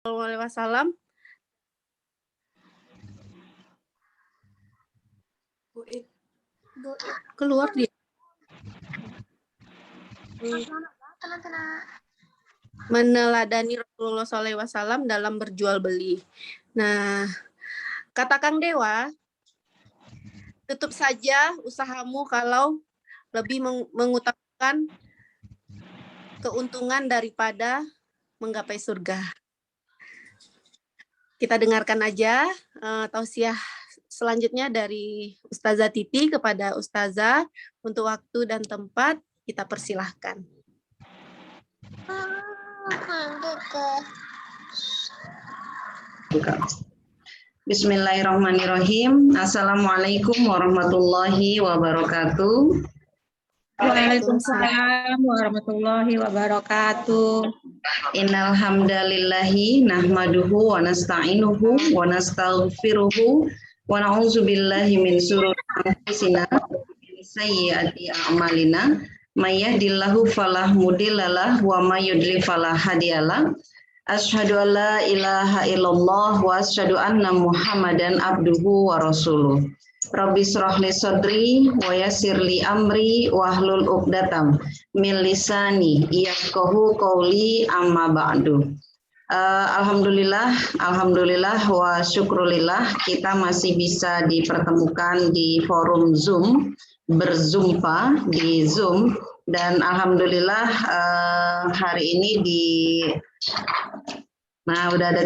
Alaihi Wasallam. Keluar dia. Meneladani Rasulullah SAW dalam berjual beli. Nah, kata Kang Dewa, tutup saja usahamu kalau lebih mengutamakan keuntungan daripada menggapai surga. Kita dengarkan aja tausiah selanjutnya dari Ustazah Titi kepada Ustazah. Untuk waktu dan tempat kita persilahkan. Bismillahirrahmanirrahim. Assalamualaikum warahmatullahi wabarakatuh. Waalaikumsalam warahmatullahi wabarakatuh. Innal hamdalillahi nahmaduhu wa nasta'inuhu wa nastaghfiruhu wa na'udzu billahi min shururi anfusina wa min sayyiati a'malina. May yahdihillahu falah mudhillalah wa may yudlil falah hadiyalah. Asyhadu an la ilaha illallah wa asyhadu anna Muhammadan abduhu wa rasuluh. Rabbi shrah li sadri wa yassir li amri wahlul 'uqdatam min lisani yafqahu qawli amma ba'du. Alhamdulillah wa syukrulillah kita masih bisa dipertemukan di forum Zoom, berzumpa di Zoom, dan alhamdulillah hari ini udah ada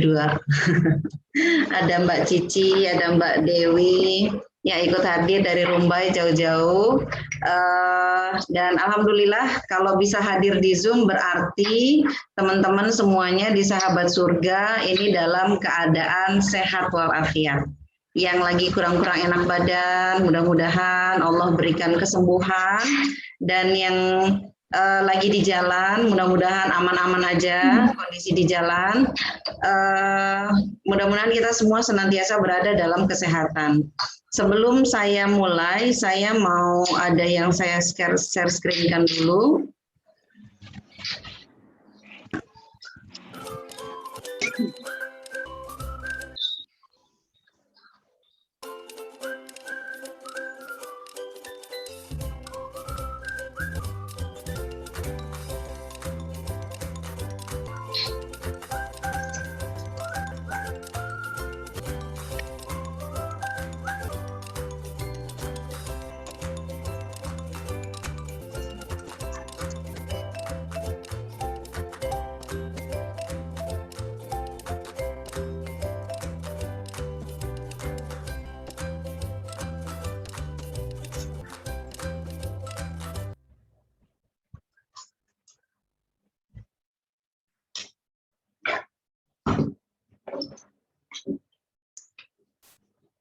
dua. Ada Mbak Cici, ada Mbak Dewi yang ikut hadir dari Rumbai jauh-jauh. Dan alhamdulillah kalau bisa hadir di Zoom berarti teman-teman semuanya di Sahabat Surga ini dalam keadaan sehat walafiat. Yang lagi kurang-kurang enak badan, mudah-mudahan Allah berikan kesembuhan, dan yang lagi di jalan, mudah-mudahan aman-aman aja kondisi di jalan. Mudah-mudahan kita semua senantiasa berada dalam kesehatan. Sebelum saya mulai, saya mau ada yang saya share screen-kan dulu.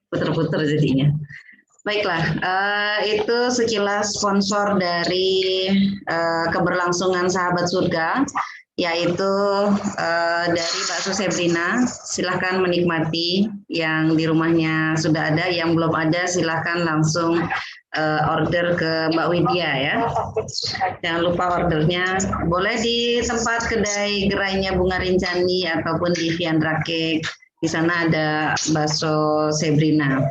Puter-puter jadinya. Baiklah, itu sekilas sponsor dari keberlangsungan Sahabat Surga, yaitu dari Bakso Sebrina. Silahkan menikmati, yang di rumahnya sudah ada, yang belum ada silahkan langsung order ke Mbak Widya ya. Jangan lupa ordernya, boleh di tempat kedai gerainya Bunga Rincani ataupun di Viandra Cake. Di sana ada bakso Sebrina.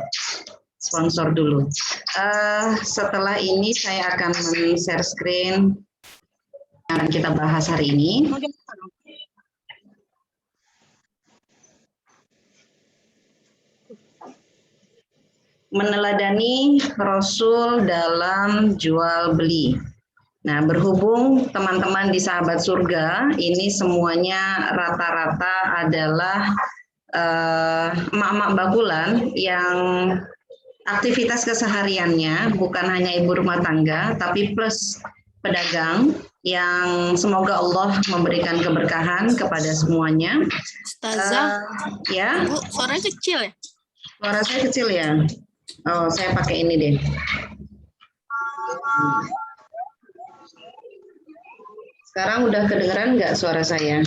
Sponsor dulu. Setelah ini saya akan share screen yang akan kita bahas hari ini. Meneladani Rasul dalam jual beli. Nah, berhubung teman-teman di Sahabat Surga ini semuanya rata-rata adalah emak-emak bakulan yang aktivitas kesehariannya bukan hanya ibu rumah tangga, tapi plus pedagang, yang semoga Allah memberikan keberkahan kepada semuanya. Ustazah, ya. Bu, suaranya kecil ya? Suara saya kecil ya? Oh, saya pakai ini deh. Sekarang udah kedengeran nggak suara saya?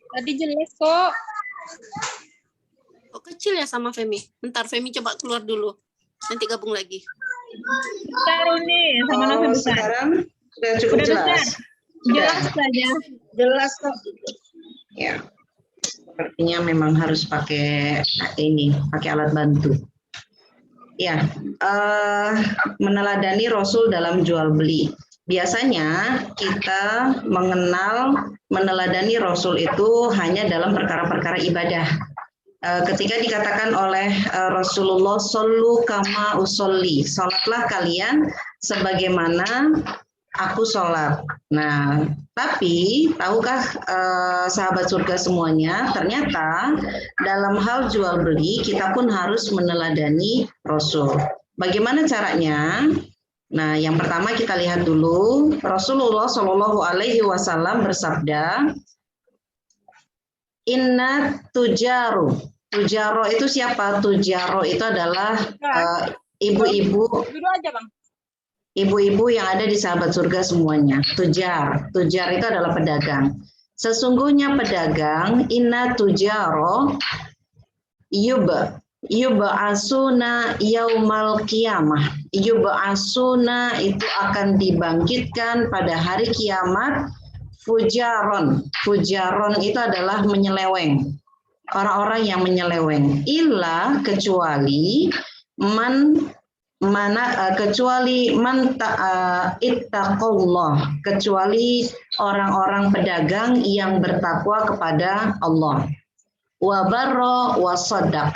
Tadi jelas kok. Oh, kecil ya sama Femi? Bentar, Femi coba keluar dulu. Nanti gabung lagi. Taruh nih sama nasi besar. Sekarang sudah cukup Udah jelas. besar. Jelas saja. Jelas kok. Ya, sepertinya memang harus pakai pakai alat bantu. Ya, meneladani Rasul dalam jual beli. Biasanya kita mengenal meneladani Rasul itu hanya dalam perkara-perkara ibadah. Ketika dikatakan oleh Rasulullah, "Shollu kama usolli," salatlah kalian sebagaimana aku sholat. Nah, tapi tahukah sahabat surga semuanya, ternyata dalam hal jual beli kita pun harus meneladani Rasul. Bagaimana caranya? Nah, yang pertama kita lihat dulu, Rasulullah Shallallahu Alaihi Wasallam bersabda, "Inna tujaro." Tujaro itu siapa? Tujaro itu adalah ibu-ibu. Duduk aja, Bang. Ibu-ibu yang ada di sahabat surga semuanya. Tujar itu adalah pedagang. Sesungguhnya pedagang, inna tujaro yub'asuna yaumal qiyamah. Yub'asuna itu akan dibangkitkan pada hari kiamat. Fujaron itu adalah menyeleweng. Orang-orang yang menyeleweng. Illa kecuali ittaqullah, kecuali orang-orang pedagang yang bertakwa kepada Allah. Wa barra wa shaddaq,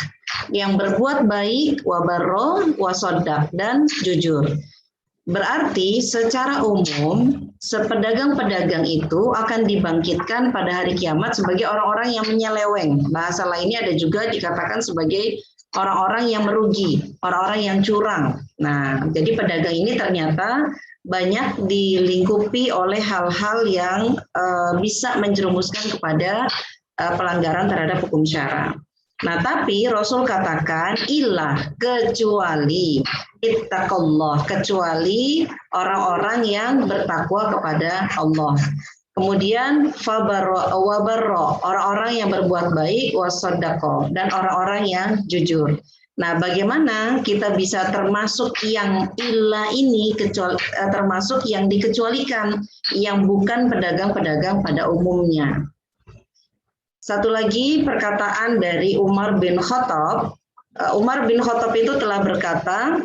yang berbuat baik, wa barra wa shaddaq, dan jujur. Berarti secara umum pedagang-pedagang itu akan dibangkitkan pada hari kiamat sebagai orang-orang yang menyeleweng. Bahasa lainnya ada juga dikatakan sebagai orang-orang yang merugi, orang-orang yang curang. Nah, jadi pedagang ini ternyata banyak dilingkupi oleh hal-hal yang bisa menjerumuskan kepada pelanggaran terhadap hukum syara. Nah, tapi Rasul katakan ilah, kecuali ittaqullah, kecuali orang-orang yang bertakwa kepada Allah. Kemudian wabarro, orang-orang yang berbuat baik, wasadaqo, dan orang-orang yang jujur. Nah, bagaimana kita bisa termasuk yang ilah ini, termasuk yang dikecualikan, yang bukan pedagang-pedagang pada umumnya. Satu lagi perkataan dari Umar bin Khattab. Umar bin Khattab itu telah berkata,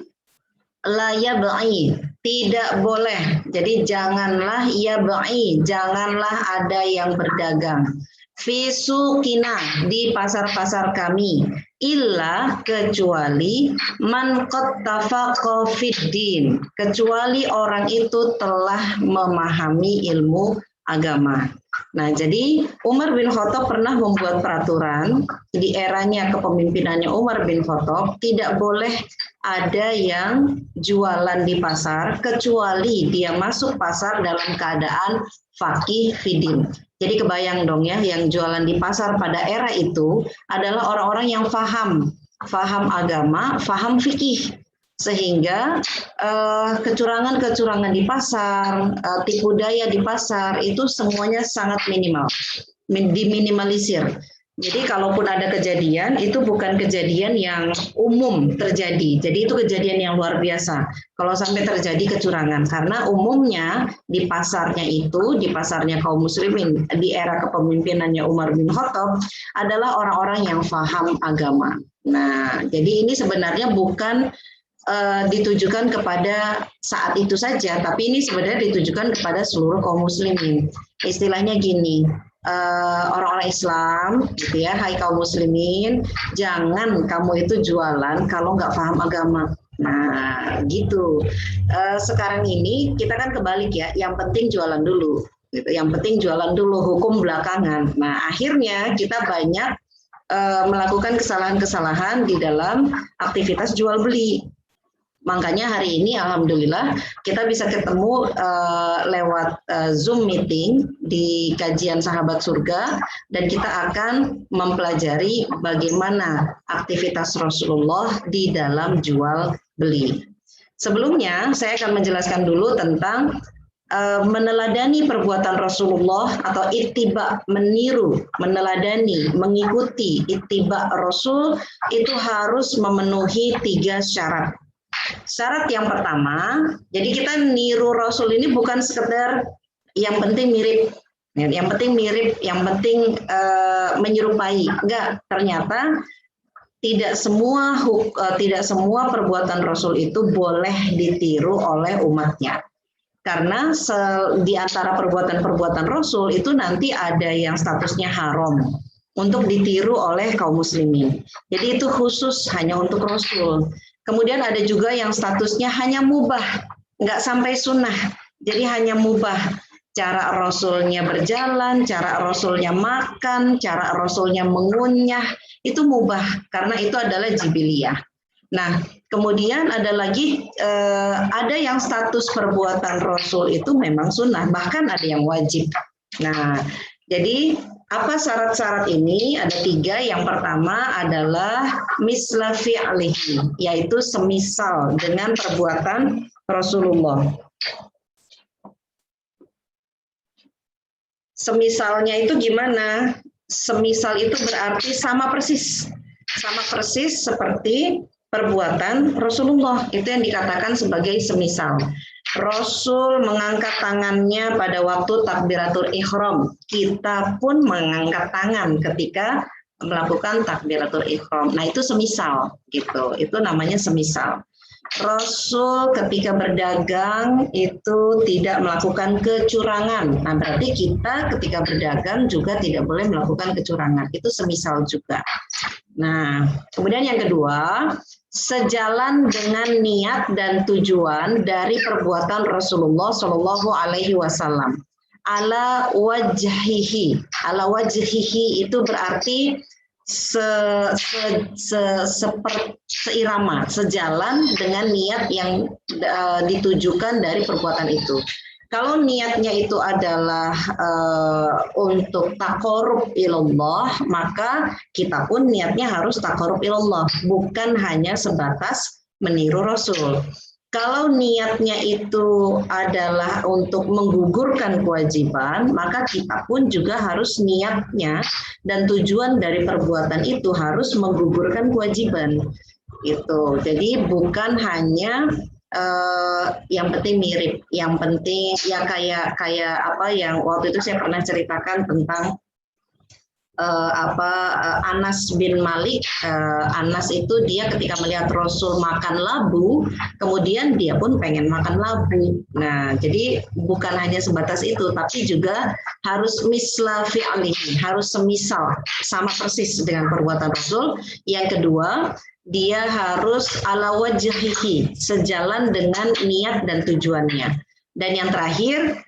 la yabai, tidak boleh. Jadi janganlah yabai, janganlah ada yang berdagang. Fi suqina, di pasar-pasar kami. Illa, kecuali man qad tafaqa fiddin, kecuali orang itu telah memahami ilmu agama. Nah, jadi Umar bin Khattab pernah membuat peraturan di eranya kepemimpinannya Umar bin Khattab, tidak boleh ada yang jualan di pasar kecuali dia masuk pasar dalam keadaan faqih fidin. Jadi kebayang dong ya, yang jualan di pasar pada era itu adalah orang-orang yang faham agama, faham fikih. Sehingga kecurangan-kecurangan di pasar, tipu daya di pasar itu semuanya sangat minimal, diminimalisir. Jadi kalaupun ada kejadian, itu bukan kejadian yang umum terjadi. Jadi itu kejadian yang luar biasa kalau sampai terjadi kecurangan. Karena umumnya di pasarnya itu, di pasarnya kaum muslimin di era kepemimpinannya Umar bin Khattab adalah orang-orang yang paham agama. Nah, jadi ini sebenarnya bukan ditujukan kepada saat itu saja, tapi ini sebenarnya ditujukan kepada seluruh kaum muslimin. Istilahnya gini, orang-orang Islam, gitu ya, hai kaum muslimin, jangan kamu itu jualan kalau nggak paham agama. Nah, gitu. Sekarang ini kita kan kebalik ya, yang penting jualan dulu, gitu. Yang penting jualan dulu, hukum belakangan. Nah, akhirnya kita banyak melakukan kesalahan-kesalahan di dalam aktivitas jual beli. Makanya hari ini alhamdulillah kita bisa ketemu lewat Zoom meeting di kajian Sahabat Surga, dan kita akan mempelajari bagaimana aktivitas Rasulullah di dalam jual beli. Sebelumnya saya akan menjelaskan dulu tentang meneladani perbuatan Rasulullah atau ittiba, meniru, meneladani, mengikuti ittiba Rasul itu harus memenuhi 3 syarat. Syarat yang pertama, jadi kita niru Rasul ini bukan sekedar yang penting mirip, yang penting mirip, yang penting menyerupai. Enggak, ternyata tidak semua perbuatan Rasul itu boleh ditiru oleh umatnya. Karena di antara perbuatan-perbuatan Rasul itu nanti ada yang statusnya haram untuk ditiru oleh kaum muslimin. Jadi itu khusus hanya untuk Rasul. Kemudian ada juga yang statusnya hanya mubah, nggak sampai sunnah. Jadi hanya mubah. Cara Rasulnya berjalan, cara Rasulnya makan, cara Rasulnya mengunyah, itu mubah karena itu adalah jibiliyah. Nah, kemudian ada lagi, ada yang status perbuatan Rasul itu memang sunnah, bahkan ada yang wajib. Nah, jadi apa syarat-syarat ini? Ada 3. Yang pertama adalah misla fi'lihi, yaitu semisal dengan perbuatan Rasulullah. Semisalnya itu gimana? Semisal itu berarti sama persis seperti perbuatan Rasulullah. Itu yang dikatakan sebagai semisal. Rasul mengangkat tangannya pada waktu takbiratul ihram. Kita pun mengangkat tangan ketika melakukan takbiratul ihram. Nah, itu semisal gitu. Itu namanya semisal. Rasul ketika berdagang itu tidak melakukan kecurangan. Nah, berarti kita ketika berdagang juga tidak boleh melakukan kecurangan. Itu semisal juga. Nah, kemudian yang kedua, sejalan dengan niat dan tujuan dari perbuatan Rasulullah Shallallahu Alaihi Wasallam. Ala wajhihi. Ala wajhihi itu berarti seirama, sejalan dengan niat yang ditujukan dari perbuatan itu. Kalau niatnya itu adalah untuk taqarrub ilallah, maka kita pun niatnya harus taqarrub ilallah, bukan hanya sebatas meniru Rasul. Kalau niatnya itu adalah untuk menggugurkan kewajiban, maka kita pun juga harus niatnya dan tujuan dari perbuatan itu harus menggugurkan kewajiban. Itu. Jadi bukan hanya yang penting mirip, yang penting ya kayak apa yang waktu itu saya pernah ceritakan tentang Anas bin Malik. Anas itu dia ketika melihat Rasul makan labu, kemudian dia pun pengen makan labu. Nah, jadi bukan hanya sebatas itu, tapi juga harus misla fi'lihi, harus semisal, sama persis dengan perbuatan Rasul. Yang kedua, dia harus ala wajhihi, sejalan dengan niat dan tujuannya. Dan yang terakhir,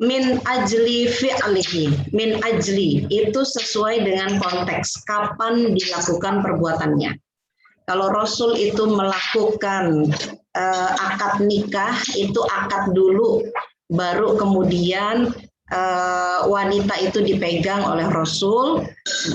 min ajli fi'lihi, min ajli itu sesuai dengan konteks kapan dilakukan perbuatannya. Kalau Rasul itu melakukan akad nikah, itu akad dulu, baru kemudian wanita itu dipegang oleh Rasul,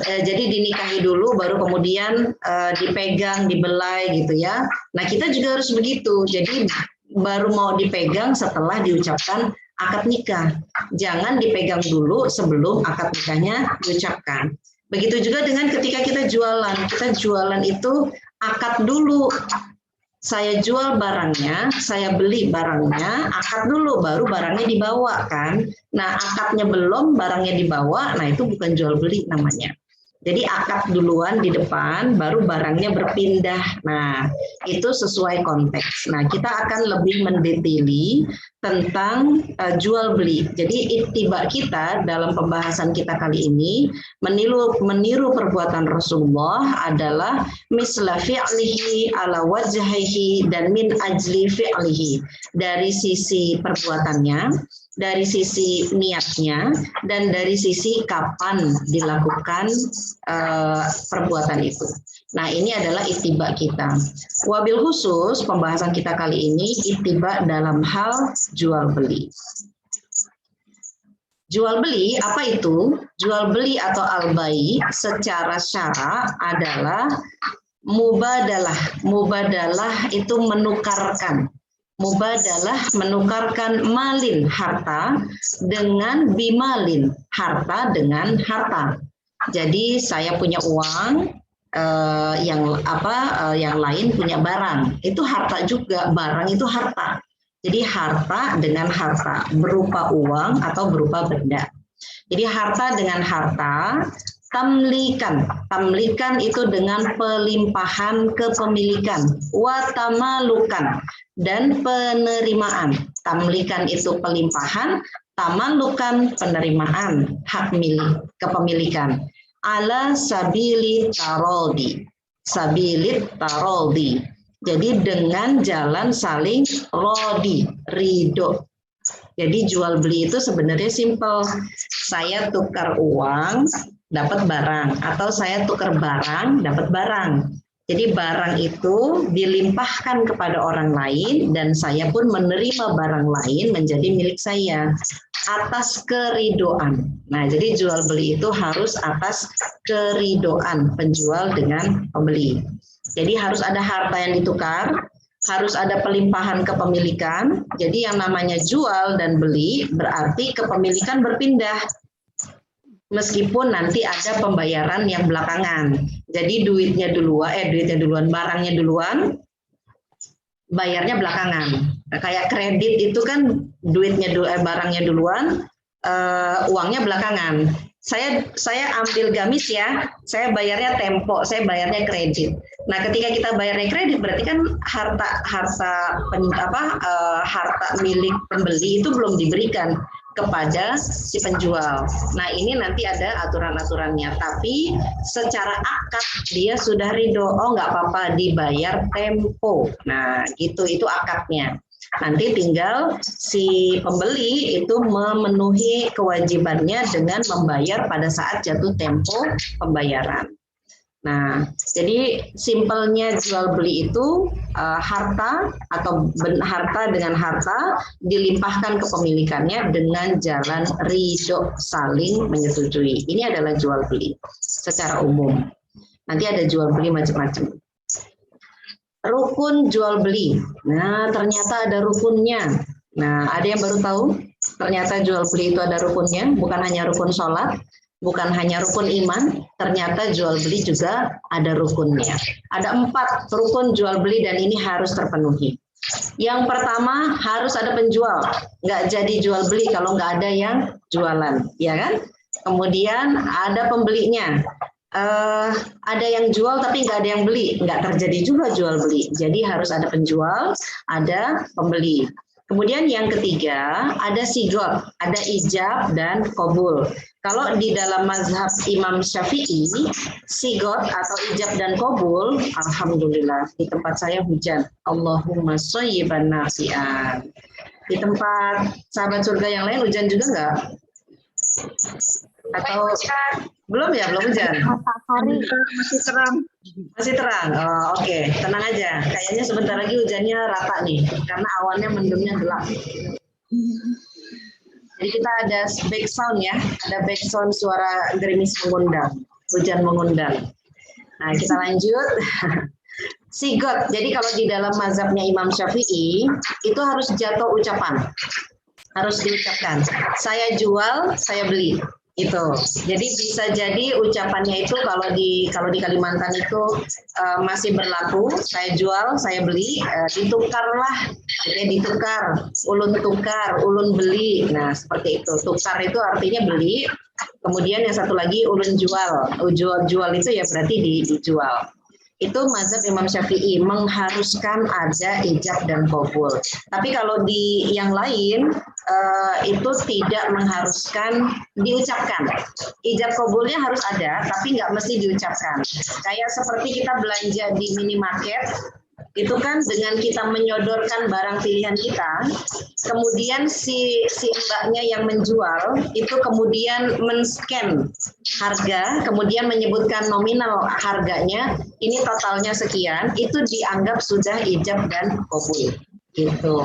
jadi dinikahi dulu, baru kemudian dipegang, dibelai gitu ya. Nah, kita juga harus begitu, jadi baru mau dipegang setelah diucapkan akad nikah. Jangan dipegang dulu sebelum akad nikahnya diucapkan. Begitu juga dengan ketika kita jualan. Kita jualan itu akad dulu. Saya jual barangnya, saya beli barangnya, akad dulu, baru barangnya dibawa kan. Nah, akadnya belum, barangnya dibawa, nah itu bukan jual beli namanya. Jadi akad duluan di depan, baru barangnya berpindah. Nah, itu sesuai konteks. Nah, kita akan lebih mendetaili tentang jual beli. Jadi ittiba kita dalam pembahasan kita kali ini meniru perbuatan Rasulullah adalah misla fi'lihi ala wajhihi dan min ajli fi'lihi, dari sisi perbuatannya, dari sisi niatnya, dan dari sisi kapan dilakukan perbuatan itu. Nah, ini adalah ittiba kita. Wabil khusus pembahasan kita kali ini ittiba dalam hal jual beli. Jual beli apa itu? Jual beli atau al-bai secara syara adalah mubadalah. Mubadalah itu menukarkan. Mubadalah menukarkan malin harta dengan bimalin, harta dengan harta. Jadi saya punya uang, yang lain punya barang. Itu harta juga, barang itu harta. Jadi harta dengan harta, berupa uang atau berupa benda. Jadi harta dengan harta, tamlikan. Tamlikan itu dengan pelimpahan kepemilikan. Watamalukan, dan penerimaan. Tamlikan itu pelimpahan, tamalukan penerimaan, hak milik, kepemilikan. Ala sabili tarodi. Sabilit tarodi. Jadi dengan jalan saling rodi, ridho. Jadi jual beli itu sebenarnya simpel. Saya tukar uang, dapat barang. Atau saya tukar barang, dapat barang. Jadi barang itu dilimpahkan kepada orang lain dan saya pun menerima barang lain menjadi milik saya atas keridoan. Nah, jadi jual beli itu harus atas keridoan penjual dengan pembeli. Jadi harus ada harta yang ditukar, harus ada pelimpahan kepemilikan. Jadi yang namanya jual dan beli berarti kepemilikan berpindah. Meskipun nanti ada pembayaran yang belakangan. Jadi duitnya duluan, barangnya duluan, bayarnya belakangan. Nah, kayak kredit itu kan barangnya duluan, uangnya belakangan. Saya ambil gamis ya, saya bayarnya tempo, saya bayarnya kredit. Nah, ketika kita bayarnya kredit berarti kan harta milik pembeli itu belum diberikan kepada si penjual. Nah, ini nanti ada aturan-aturannya. Tapi secara akad dia sudah ridho. Oh, nggak apa-apa dibayar tempo. Nah, gitu, itu akadnya. Nanti tinggal si pembeli itu memenuhi kewajibannya dengan membayar pada saat jatuh tempo pembayaran. Nah, jadi simpelnya jual beli itu harta atau harta dengan harta dilimpahkan kepemilikannya dengan jalan ridho saling menyetujui. Ini adalah jual beli secara umum. Nanti ada jual beli macam-macam. Rukun jual beli. Nah, ternyata ada rukunnya. Nah, ada yang baru tahu? Ternyata jual beli itu ada rukunnya, bukan hanya rukun sholat. Bukan hanya rukun iman, ternyata jual beli juga ada rukunnya. Ada 4 rukun jual beli dan ini harus terpenuhi. Yang pertama harus ada penjual, nggak jadi jual beli kalau nggak ada yang jualan, ya kan? Kemudian ada pembelinya, ada yang jual tapi nggak ada yang beli, nggak terjadi juga jual beli. Jadi harus ada penjual, ada pembeli. Kemudian yang ketiga ada sigot, ada ijab dan qabul. Kalau di dalam mazhab Imam Syafi'i, sigot atau ijab dan qabul, alhamdulillah di tempat saya hujan. Allahumma shayyiban nafi'an. Di tempat sahabat surga yang lain hujan juga enggak? Atau belum ya, belum hujan? Masih terang. Masih terang. Oh, oke. Tenang aja. Kayaknya sebentar lagi hujannya rata nih, karena awannya mendungnya gelap. Jadi kita ada background ya, ada background suara gerimis mengundang, hujan mengundang. Nah, kita lanjut. Sigot. Jadi kalau di dalam mazhabnya Imam Syafi'i itu harus jatuh ucapan, harus diucapkan. Saya jual, saya beli. Itu. Jadi bisa jadi ucapannya itu kalau di Kalimantan itu masih berlaku. Saya jual, saya beli, ditukarlah. Jadi ditukar, ulun tukar, ulun beli. Nah, seperti itu. Tukar itu artinya beli. Kemudian yang satu lagi ulun jual. Jual itu ya berarti dijual. Itu mazhab Imam Syafi'i mengharuskan ada ijab dan qabul. Tapi kalau di yang lain itu tidak mengharuskan diucapkan. Ijab qabulnya harus ada, tapi nggak mesti diucapkan. Kayak seperti kita belanja di minimarket, itu kan dengan kita menyodorkan barang pilihan kita, kemudian si mbaknya yang menjual itu kemudian men-scan harga, kemudian menyebutkan nominal harganya, ini totalnya sekian, itu dianggap sudah ijab dan qabul. Gitu.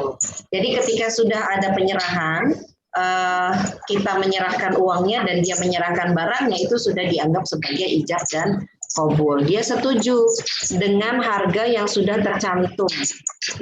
Jadi ketika sudah ada penyerahan, kita menyerahkan uangnya dan dia menyerahkan barangnya, itu sudah dianggap sebagai ijab dan qabul. Dia setuju dengan harga yang sudah tercantum.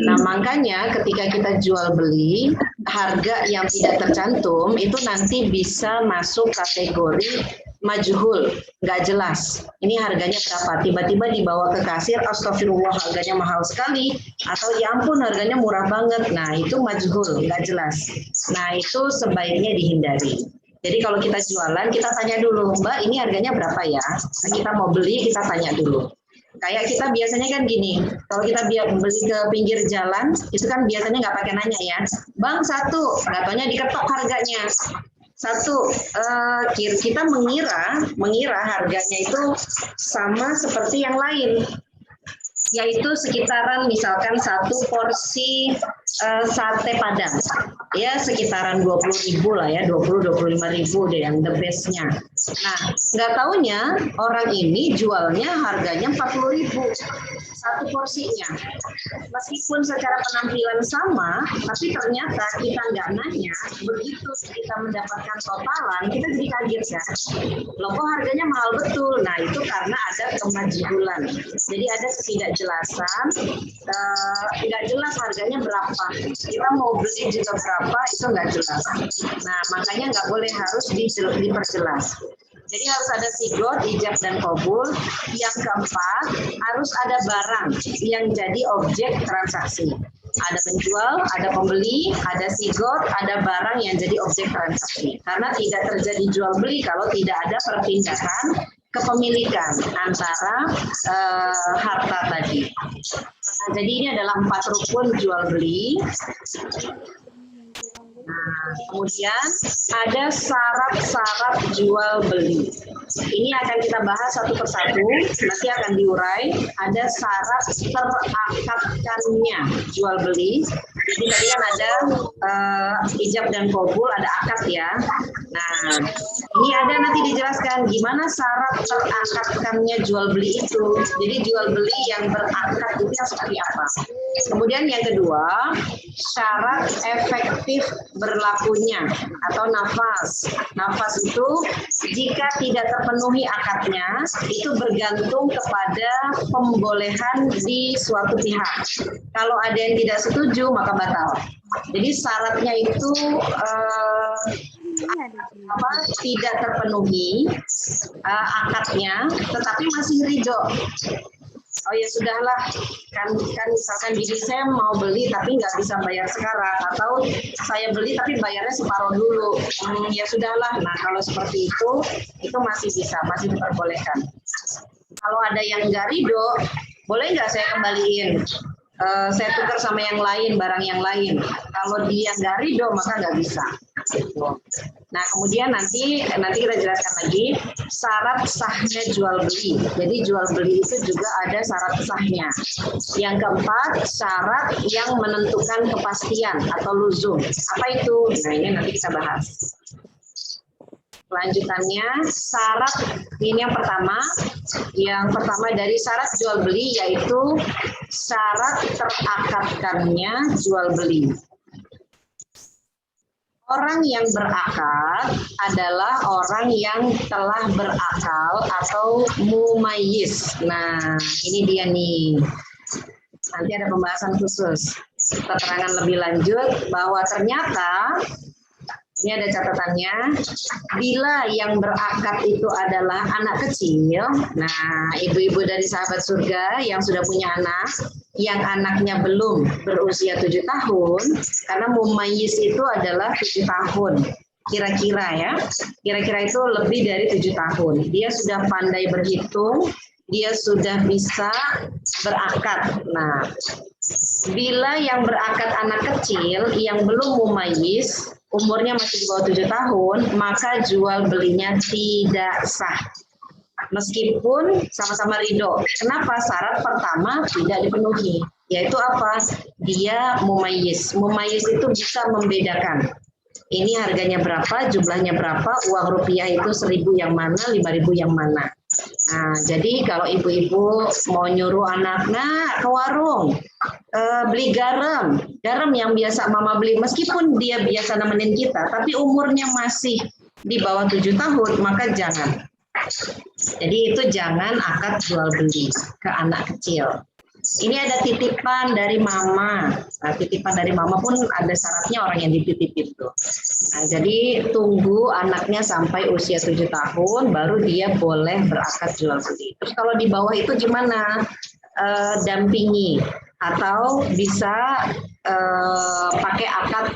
Nah, makanya ketika kita jual beli, harga yang tidak tercantum itu nanti bisa masuk kategori majhul, nggak jelas. Ini harganya berapa? Tiba-tiba dibawa ke kasir, astagfirullah harganya mahal sekali, atau ya ampun harganya murah banget. Nah itu majhul, nggak jelas. Nah itu sebaiknya dihindari. Jadi kalau kita jualan, kita tanya dulu, Mbak ini harganya berapa ya? Nah, kita mau beli, kita tanya dulu. Kayak kita biasanya kan gini, kalau kita beli ke pinggir jalan, itu kan biasanya nggak pakai nanya ya. Bang satu, nggak taunya diketok harganya. Satu, kita mengira harganya itu sama seperti yang lain, yaitu sekitaran misalkan satu porsi sate Padang, ya sekitaran 20.000 lah ya, 20-25.000 deh yang the bestnya. Nah, nggak taunya orang ini jualnya harganya 40.000 satu porsinya. Meskipun secara penampilan sama, tapi ternyata kita nggak nanya, begitu kita mendapatkan totalan, kita jadi kaget ya. Loh kok harganya mahal betul? Nah itu karena ada kemajhulan. Jadi ada ketidakjelasan, nggak jelas harganya berapa. Kita mau beli juga berapa, itu nggak jelas. Nah makanya nggak boleh harus diperjelas. Jadi harus ada sigot, ijab, dan qabul. Yang keempat, harus ada barang yang jadi objek transaksi. Ada penjual, ada pembeli, ada sigot, ada barang yang jadi objek transaksi. Karena tidak terjadi jual beli kalau tidak ada perpindahan kepemilikan antara harta tadi. Nah, jadi ini adalah 4 rukun jual beli. Nah, kemudian ada syarat-syarat jual beli. Ini akan kita bahas satu persatu, nanti akan diurai. Ada syarat terakatkannya jual beli. Jadi tadi kan ada ijab dan qabul, ada akad ya. Nah, ini ada nanti dijelaskan gimana syarat terakatkannya jual beli itu. Jadi jual beli yang berakad itu seperti apa. Kemudian yang kedua, syarat efektif berlakunya atau nafas. Nafas itu jika tidak terpenuhi akadnya, itu bergantung kepada pembolehan di suatu pihak. Kalau ada yang tidak setuju, maka batal. Jadi syaratnya itu tidak terpenuhi akadnya, tetapi masih ridho. Oh ya sudahlah, kan misalkan gini saya mau beli tapi nggak bisa bayar sekarang, atau saya beli tapi bayarnya separuh dulu. Ya sudahlah. Nah kalau seperti itu masih bisa, masih diperbolehkan. Kalau ada yang nggak ridho, boleh nggak saya kembaliin? Saya tukar sama yang lain, barang yang lain. Kalau dia nggak ridho, maka nggak bisa. Nah, kemudian nanti kita jelaskan lagi syarat sahnya jual beli. Jadi jual beli itu juga ada syarat sahnya. Yang keempat, syarat yang menentukan kepastian atau luzum. Apa itu? Nah, ini nanti kita bahas. Lanjutannya, syarat ini yang pertama dari syarat jual beli yaitu syarat terakatkannya jual beli. Orang yang berakad adalah orang yang telah berakal atau mumayyiz. Nah, ini dia nih. Nanti ada pembahasan khusus, keterangan lebih lanjut bahwa ternyata ini ada catatannya, bila yang berakad itu adalah anak kecil, nah ibu-ibu dari sahabat surga yang sudah punya anak, yang anaknya belum berusia 7 tahun, karena mumayyiz itu adalah 7 tahun, kira-kira ya, kira-kira itu lebih dari 7 tahun. Dia sudah pandai berhitung, dia sudah bisa berakad. Nah, bila yang berakad anak kecil yang belum mumayyiz, umurnya masih di bawah 7 tahun, maka jual belinya tidak sah. Meskipun sama-sama ridho. Kenapa? Syarat pertama tidak dipenuhi. Yaitu apa? Dia mumayyiz. Mumayyiz itu bisa membedakan. Ini harganya berapa, jumlahnya berapa, uang rupiah itu 1.000 yang mana, 5.000 yang mana. Nah, jadi kalau ibu-ibu mau nyuruh anaknya ke warung, beli garam yang biasa mama beli, meskipun dia biasa nemenin kita, tapi umurnya masih di bawah 7 tahun, maka jangan. Jadi itu jangan akad jual beli ke anak kecil. Ini ada titipan dari mama. Nah, titipan dari mama pun ada syaratnya orang yang dititipin tuh. Nah, jadi tunggu anaknya sampai usia 7 tahun, baru dia boleh berakad jual beli. Terus kalau di bawah itu gimana? Dampingi atau bisa pakai akad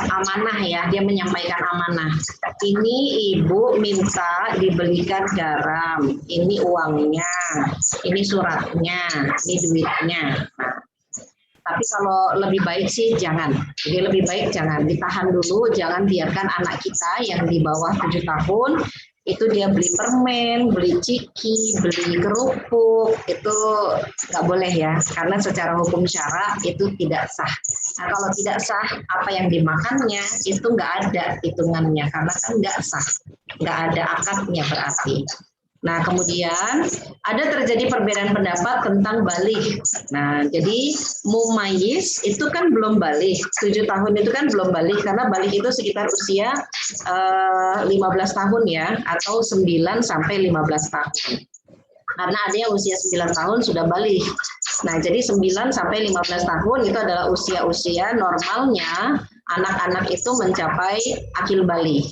amanah ya, dia menyampaikan amanah. Ini ibu minta dibelikan garam, ini uangnya, ini suratnya, ini duitnya. Nah, tapi kalau lebih baik sih jangan. Jadi lebih baik jangan, ditahan dulu, jangan biarkan anak kita yang di bawah 7 tahun itu dia beli permen, beli ciki, beli kerupuk, itu nggak boleh ya, karena secara hukum syara itu tidak sah. Nah kalau tidak sah, apa yang dimakannya itu nggak ada hitungannya, karena kan nggak sah, nggak ada akadnya berarti. Nah, kemudian ada terjadi perbedaan pendapat tentang balik. Nah, jadi mumayyiz itu kan belum balik. 7 tahun itu kan belum balik, karena balik itu sekitar usia 15 tahun ya, atau 9 sampai 15 tahun. Karena ada yang usia 9 tahun sudah balik. Nah, jadi 9 sampai 15 tahun itu adalah usia-usia normalnya anak-anak itu mencapai akil balik.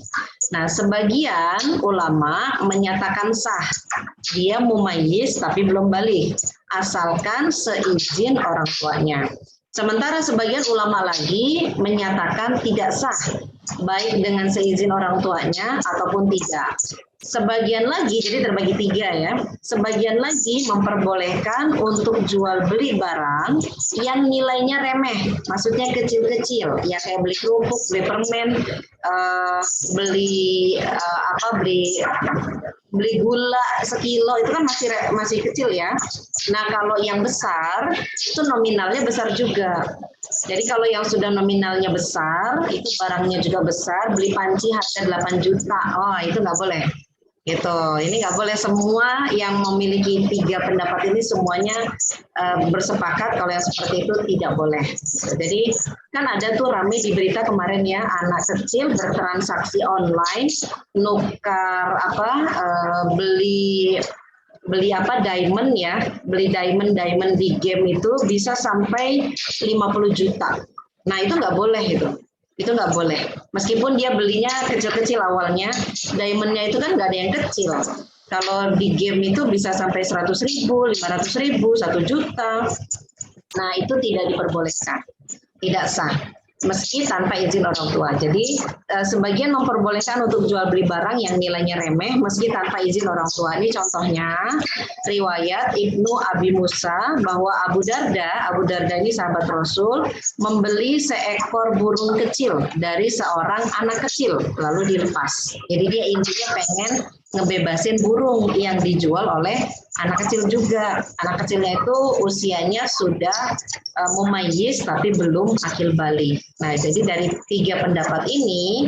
Nah, sebagian ulama menyatakan sah. Dia mumayyiz tapi belum balik, asalkan seizin orang tuanya. Sementara sebagian ulama lagi menyatakan tidak sah, baik dengan seizin orang tuanya ataupun tidak. Sebagian lagi, jadi terbagi 3 ya, sebagian lagi memperbolehkan untuk jual beli barang yang nilainya remeh, maksudnya kecil-kecil, ya kayak beli kerupuk, beli permen, beli gula sekilo, itu kan masih kecil ya. Nah kalau yang besar, itu nominalnya besar juga. Jadi kalau yang sudah nominalnya besar, itu barangnya juga besar, beli panci harga 8 juta, oh itu nggak boleh. Gitu. Ini nggak boleh. Semua yang memiliki 3 pendapat ini semuanya bersepakat kalau yang seperti itu tidak boleh. Jadi kan ada tuh rame di berita kemarin ya, anak kecil bertransaksi online, nukar beli diamond ya, beli diamond di game itu bisa sampai 50 juta. Nah itu nggak boleh itu nggak boleh. Meskipun dia belinya kecil-kecil awalnya, diamondnya itu kan nggak ada yang kecil. Kalau di game itu bisa sampai 100.000, 500.000, 1 juta. Nah itu tidak diperbolehkan, tidak sah. Meski tanpa izin orang tua. Jadi sebagian memperbolehkan untuk jual beli barang yang nilainya remeh meski tanpa izin orang tua. Ini contohnya riwayat Ibnu Abi Musa bahwa Abu Darda ini sahabat Rasul, membeli seekor burung kecil dari seorang anak kecil lalu dilepas. Jadi dia intinya pengen ngebebasin burung yang dijual oleh anak kecil juga. Anak kecilnya itu usianya sudah mumayyiz tapi belum akil balik. Nah, jadi dari 3 pendapat ini,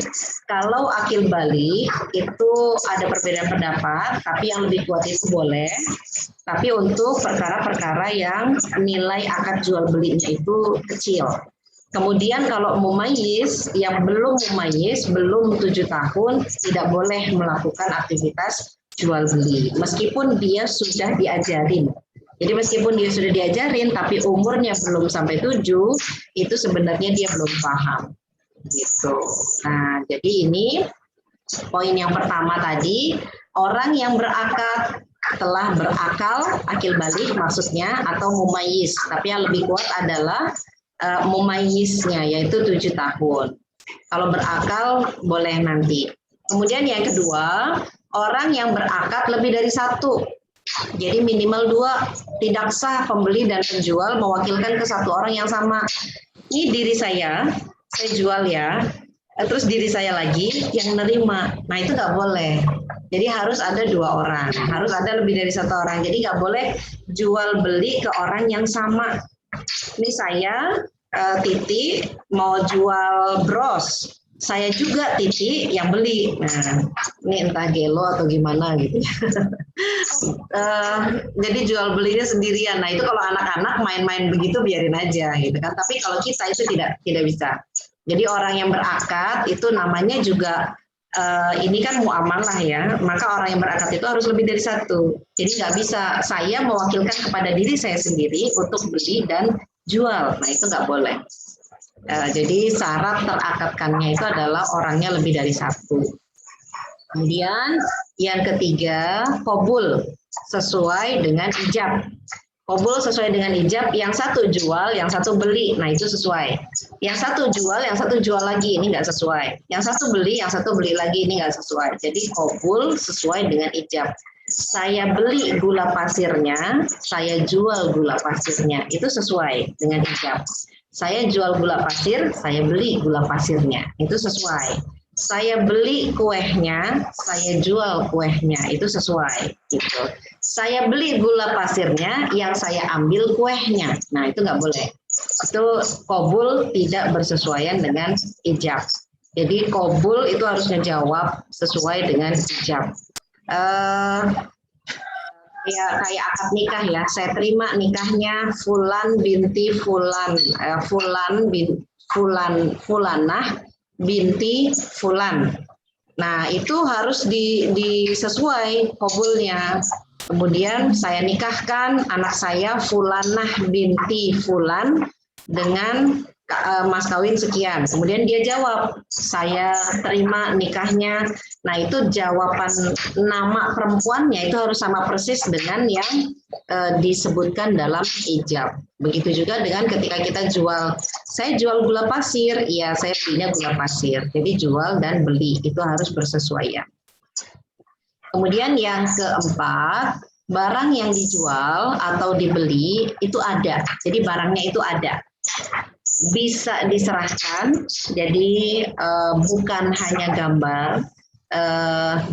kalau akil balik itu ada perbedaan pendapat, tapi yang lebih kuat itu boleh. Tapi untuk perkara-perkara yang nilai akad jual belinya itu kecil. Kemudian kalau mumayyiz, yang belum mumayyiz, belum 7 tahun, tidak boleh melakukan aktivitas jual beli. Meskipun dia sudah diajarin. Jadi meskipun dia sudah diajarin, tapi umurnya belum sampai 7, itu sebenarnya dia belum paham. Gitu. Nah, jadi ini poin yang pertama tadi, orang yang telah berakal, akil balik maksudnya, atau mumayyiz. Tapi yang lebih kuat adalah mumayyiznya, yaitu 7 tahun. Kalau berakal boleh nanti. Kemudian yang kedua, orang yang berakad lebih dari 1. Jadi minimal 2, tidak sah pembeli dan penjual mewakilkan ke 1 orang yang sama. Ini diri saya jual ya, terus diri saya lagi yang nerima. Nah itu nggak boleh. Jadi harus ada 2 orang, harus ada lebih dari 1 orang. Jadi nggak boleh jual beli ke orang yang sama. Ini saya, Titi, mau jual bros. Saya juga Titi yang beli. Nah, ini entah gelo atau gimana gitu. Jadi jual belinya sendirian. Nah, itu kalau anak-anak main-main begitu biarin aja gitu kan. Tapi kalau kita itu tidak bisa. Jadi orang yang berakad itu namanya juga ini kan muamalah ya, maka orang yang berakad itu harus lebih dari satu. Jadi nggak bisa saya mewakilkan kepada diri saya sendiri untuk beli dan jual. Nah itu nggak boleh. Jadi syarat terakadkannya itu adalah orangnya lebih dari satu. Kemudian yang ketiga, qabul sesuai dengan ijab. Qabul sesuai dengan ijab, yang satu jual, yang satu beli. Nah itu sesuai. Yang satu jual, yang satu jual lagi, ini nggak sesuai. Yang satu beli, yang satu beli lagi, ini nggak sesuai. Jadi qabul sesuai dengan ijab. Saya beli gula pasirnya, saya jual gula pasirnya, itu sesuai dengan ijab. Saya jual gula pasir, saya beli gula pasirnya, itu sesuai. Saya beli kuehnya, saya jual kuehnya, itu sesuai. Gitu. Saya beli gula pasirnya, yang saya ambil kuehnya, nah itu nggak boleh. Itu qabul tidak bersesuaian dengan ijab. Jadi qabul itu harus ngejawab sesuai dengan ijab. Ya kayak akad nikah ya, saya terima nikahnya Fulan binti Fulan, Fulanah binti Fulan. Nah itu harus disesuai qabulnya. Kemudian saya nikahkan anak saya Fulanah binti Fulan dengan mas kawin sekian. Kemudian dia jawab, saya terima nikahnya. Nah itu jawaban nama perempuannya itu harus sama persis dengan yang disebutkan dalam ijab. Begitu juga dengan ketika kita jual, saya jual gula pasir, ya saya belinya gula pasir. Jadi jual dan beli itu harus bersesuaian. Kemudian yang keempat, barang yang dijual atau dibeli itu ada. Jadi barangnya itu ada. Bisa diserahkan, jadi bukan hanya gambar.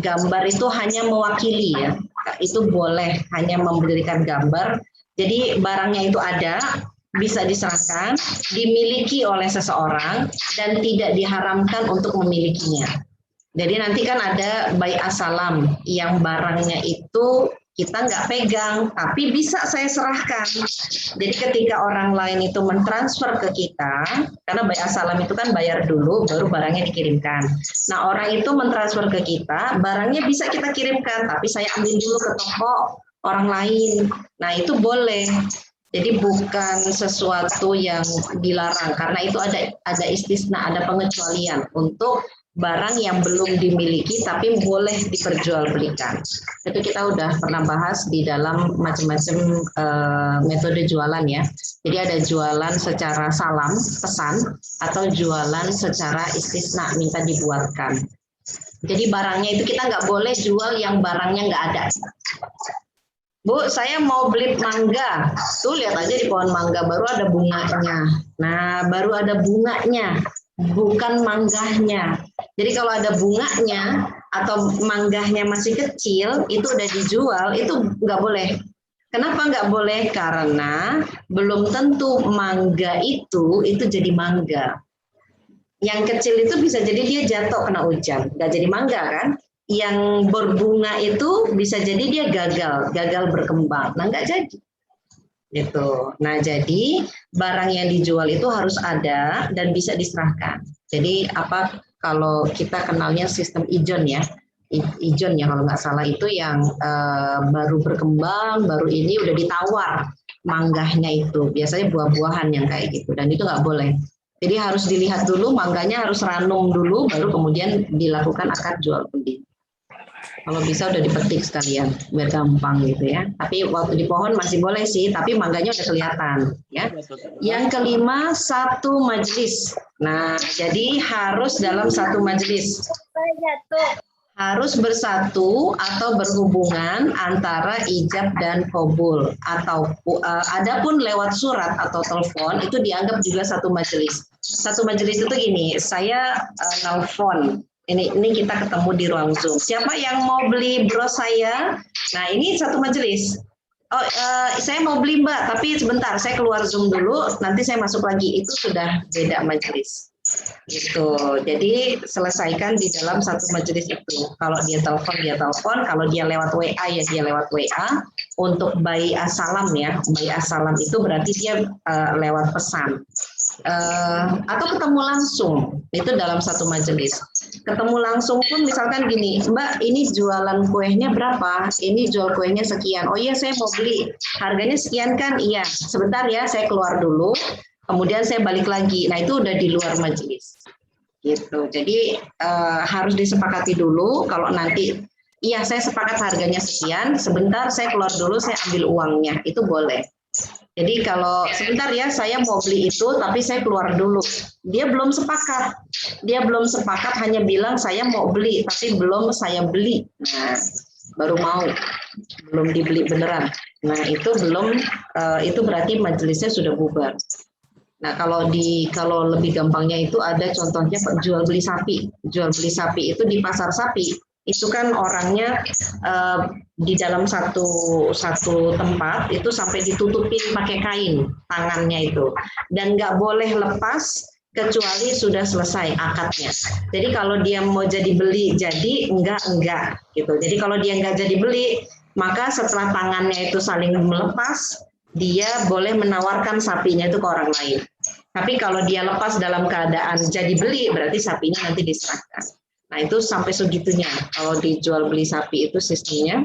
Gambar itu hanya mewakili ya, itu boleh hanya memberikan gambar. Jadi barangnya itu ada, bisa diserahkan, dimiliki oleh seseorang dan tidak diharamkan untuk memilikinya. Jadi nanti kan ada bai'ah salam yang barangnya itu kita nggak pegang, tapi bisa saya serahkan. Jadi ketika orang lain itu mentransfer ke kita, karena bai'ah salam itu kan bayar dulu, baru barangnya dikirimkan. Nah orang itu mentransfer ke kita, barangnya bisa kita kirimkan, tapi saya ambil dulu ke toko orang lain. Nah itu boleh. Jadi bukan sesuatu yang dilarang, karena itu ada istisna, ada pengecualian untuk barang yang belum dimiliki tapi boleh diperjualbelikan. Itu kita udah pernah bahas di dalam macam-macam metode jualan ya. Jadi ada jualan secara salam, pesan, atau jualan secara istisna, minta dibuatkan. Jadi barangnya itu kita nggak boleh jual yang barangnya nggak ada. Bu, saya mau beli mangga. Tuh lihat aja di pohon mangga baru ada bunganya. Nah, baru ada bunganya, bukan manggahnya. Jadi kalau ada bunganya atau manggahnya masih kecil, itu udah dijual, itu nggak boleh. Kenapa nggak boleh? Karena belum tentu mangga itu jadi mangga. Yang kecil itu bisa jadi dia jatuh kena hujan, nggak jadi mangga kan? Yang berbunga itu bisa jadi dia gagal berkembang, nah nggak jadi. Gitu. Nah jadi barang yang dijual itu harus ada dan bisa diserahkan. Jadi apa kalau kita kenalnya sistem ijon ya, ijon ya kalau nggak salah itu yang baru berkembang, baru ini udah ditawar manggahnya itu, biasanya buah-buahan yang kayak gitu dan itu nggak boleh. Jadi harus dilihat dulu mangganya harus ranum dulu, baru kemudian dilakukan akad jual beli. Kalau bisa udah dipetik sekalian, biar gampang gitu ya. Tapi waktu di pohon masih boleh sih, tapi mangganya udah kelihatan. Ya. Yang kelima, satu majelis. Nah, jadi harus dalam satu majelis. Harus bersatu atau berhubungan antara ijab dan qabul. Atau adapun lewat surat atau telepon itu dianggap juga satu majelis. Satu majelis itu gini, saya nelfon. Ini kita ketemu di ruang Zoom. Siapa yang mau beli bros saya? Nah ini satu majelis. Oh, saya mau beli Mbak, tapi sebentar saya keluar Zoom dulu. Nanti saya masuk lagi. Itu sudah beda majelis. Gitu. Jadi selesaikan di dalam satu majelis itu. Kalau dia telepon. Kalau dia lewat WA ya dia lewat WA. Untuk bai'ah salam ya, bai'ah salam itu berarti dia lewat pesan. Atau ketemu langsung itu dalam satu majelis. Ketemu langsung pun misalkan gini, Mbak ini jualan kuenya berapa? Ini jual kuenya sekian. Oh iya saya mau beli, harganya sekian kan? Iya, sebentar ya saya keluar dulu, kemudian saya balik lagi. Nah itu udah di luar majelis. Gitu. Jadi harus disepakati dulu kalau nanti, iya saya sepakat harganya sekian, sebentar saya keluar dulu, saya ambil uangnya, itu boleh. Jadi kalau sebentar ya saya mau beli itu tapi saya keluar dulu. Dia belum sepakat hanya bilang saya mau beli tapi belum saya beli. Nah, baru mau. Belum dibeli beneran. Nah, itu belum itu berarti majelisnya sudah bubar. Nah, kalau lebih gampangnya itu ada contohnya jual beli sapi. Jual beli sapi itu di pasar sapi. Itu kan orangnya di dalam satu tempat itu sampai ditutupin pakai kain tangannya itu, dan nggak boleh lepas kecuali sudah selesai akadnya. Jadi kalau dia mau jadi beli jadi enggak gitu. Jadi kalau dia nggak jadi beli, maka setelah tangannya itu saling melepas, dia boleh menawarkan sapinya itu ke orang lain. Tapi kalau dia lepas dalam keadaan jadi beli, berarti sapinya nanti diserahkan. Nah itu sampai segitunya kalau dijual beli sapi itu sistemnya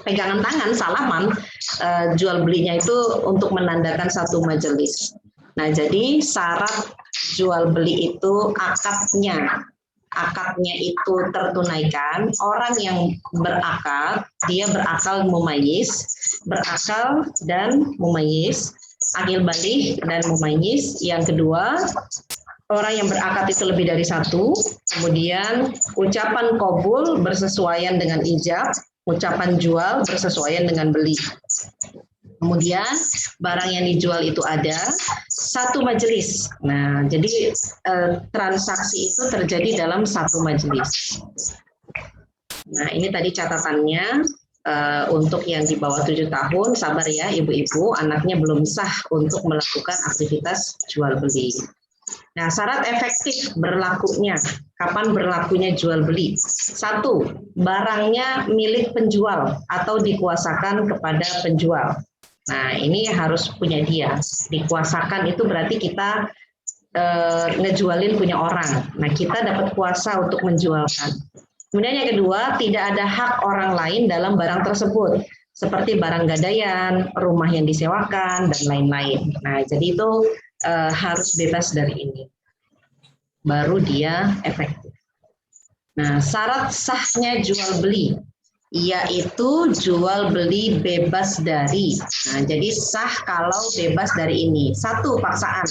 pegangan tangan salaman, jual belinya itu untuk menandakan satu majelis. Nah jadi syarat jual beli itu akadnya itu tertunaikan. Orang yang berakad dia berakal mumayyiz, berakal dan mumayyiz, akil balik dan mumayyiz. Yang kedua, orang yang berakad itu lebih dari satu, kemudian ucapan qabul bersesuaian dengan ijab, ucapan jual bersesuaian dengan beli. Kemudian barang yang dijual itu ada satu majelis. Nah, jadi transaksi itu terjadi dalam satu majelis. Nah, ini tadi catatannya. Untuk yang di bawah 7 tahun, sabar ya ibu-ibu, anaknya belum sah untuk melakukan aktivitas jual beli. Nah, syarat efektif berlakunya. Kapan berlakunya jual beli? 1. Barangnya milik penjual atau dikuasakan kepada penjual. Nah, ini harus punya dia. Dikuasakan itu berarti kita ngejualin punya orang. Nah, kita dapat kuasa untuk menjualkan. Kemudian yang kedua, tidak ada hak orang lain dalam barang tersebut. Seperti barang gadaian, rumah yang disewakan, dan lain-lain. Nah, jadi itu harus bebas dari ini, baru dia efektif. Nah, syarat sahnya jual beli yaitu jual beli bebas dari. Nah, jadi sah kalau bebas dari ini. 1, paksaan.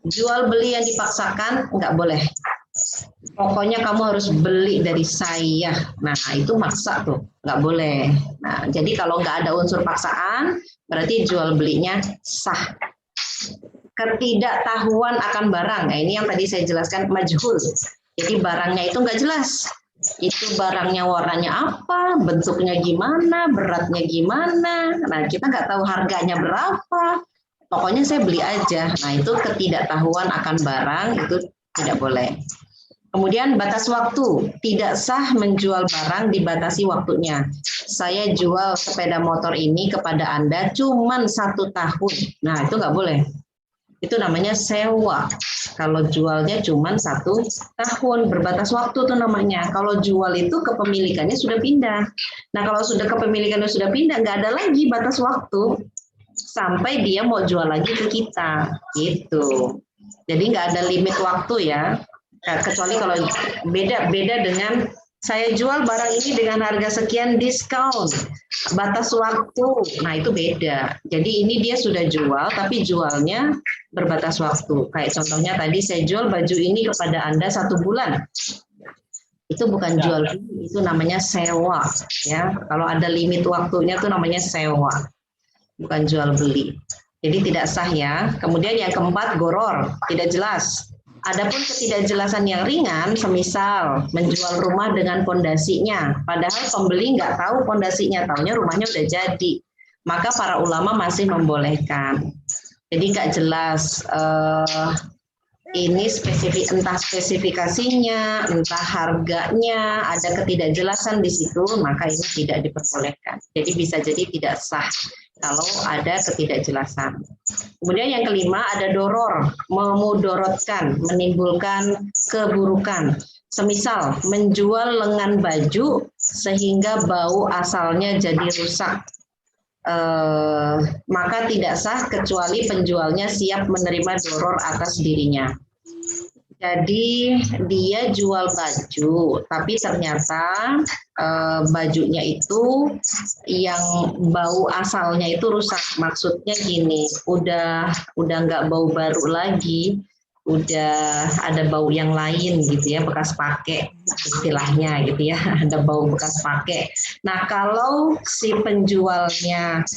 Jual beli yang dipaksakan nggak boleh. Pokoknya kamu harus beli dari saya. Nah, itu maksa tuh, nggak boleh. Nah, jadi kalau nggak ada unsur paksaan, berarti jual belinya sah. Ketidaktahuan akan barang. Nah, ini yang tadi saya jelaskan majhul. Jadi barangnya itu nggak jelas. Itu barangnya warnanya apa, bentuknya gimana, beratnya gimana. Nah, kita nggak tahu harganya berapa. Pokoknya saya beli aja. Nah, itu ketidaktahuan akan barang, itu tidak boleh. Kemudian batas waktu, tidak sah menjual barang dibatasi waktunya. Saya jual sepeda motor ini kepada Anda cuman 1 tahun. Nah, itu nggak boleh. Itu namanya sewa. Kalau jualnya cuman 1 tahun, berbatas waktu tuh namanya. Kalau jual itu kepemilikannya sudah pindah. Nah, kalau sudah kepemilikannya sudah pindah, nggak ada lagi batas waktu sampai dia mau jual lagi ke kita, gitu. Jadi nggak ada limit waktu ya. Kecuali kalau beda dengan saya jual barang ini dengan harga sekian diskon, batas waktu. Nah, itu beda. Jadi ini dia sudah jual, tapi jualnya berbatas waktu. Kayak contohnya tadi saya jual baju ini kepada Anda 1 bulan. Itu bukan jual beli, itu namanya sewa. Ya, kalau ada limit waktunya itu namanya sewa, bukan jual beli. Jadi tidak sah ya. Kemudian yang keempat, goror, tidak jelas. Adapun ketidakjelasan yang ringan, semisal menjual rumah dengan pondasinya, padahal pembeli nggak tahu pondasinya, taunya rumahnya udah jadi, maka para ulama masih membolehkan. Jadi nggak jelas ini entah spesifikasinya, entah harganya, ada ketidakjelasan di situ, maka ini tidak diperbolehkan. Jadi bisa jadi tidak sah kalau ada ketidakjelasan. Kemudian yang kelima ada doror, memudorotkan, menimbulkan keburukan. Semisal menjual lengan baju sehingga bau asalnya jadi rusak, maka tidak sah kecuali penjualnya siap menerima doror atas dirinya. Jadi dia jual baju, tapi ternyata bajunya itu yang bau asalnya itu rusak. Maksudnya gini, udah nggak bau baru lagi, udah ada bau yang lain gitu ya, bekas pakai istilahnya gitu ya, ada bau bekas pakai. Nah kalau si penjualnya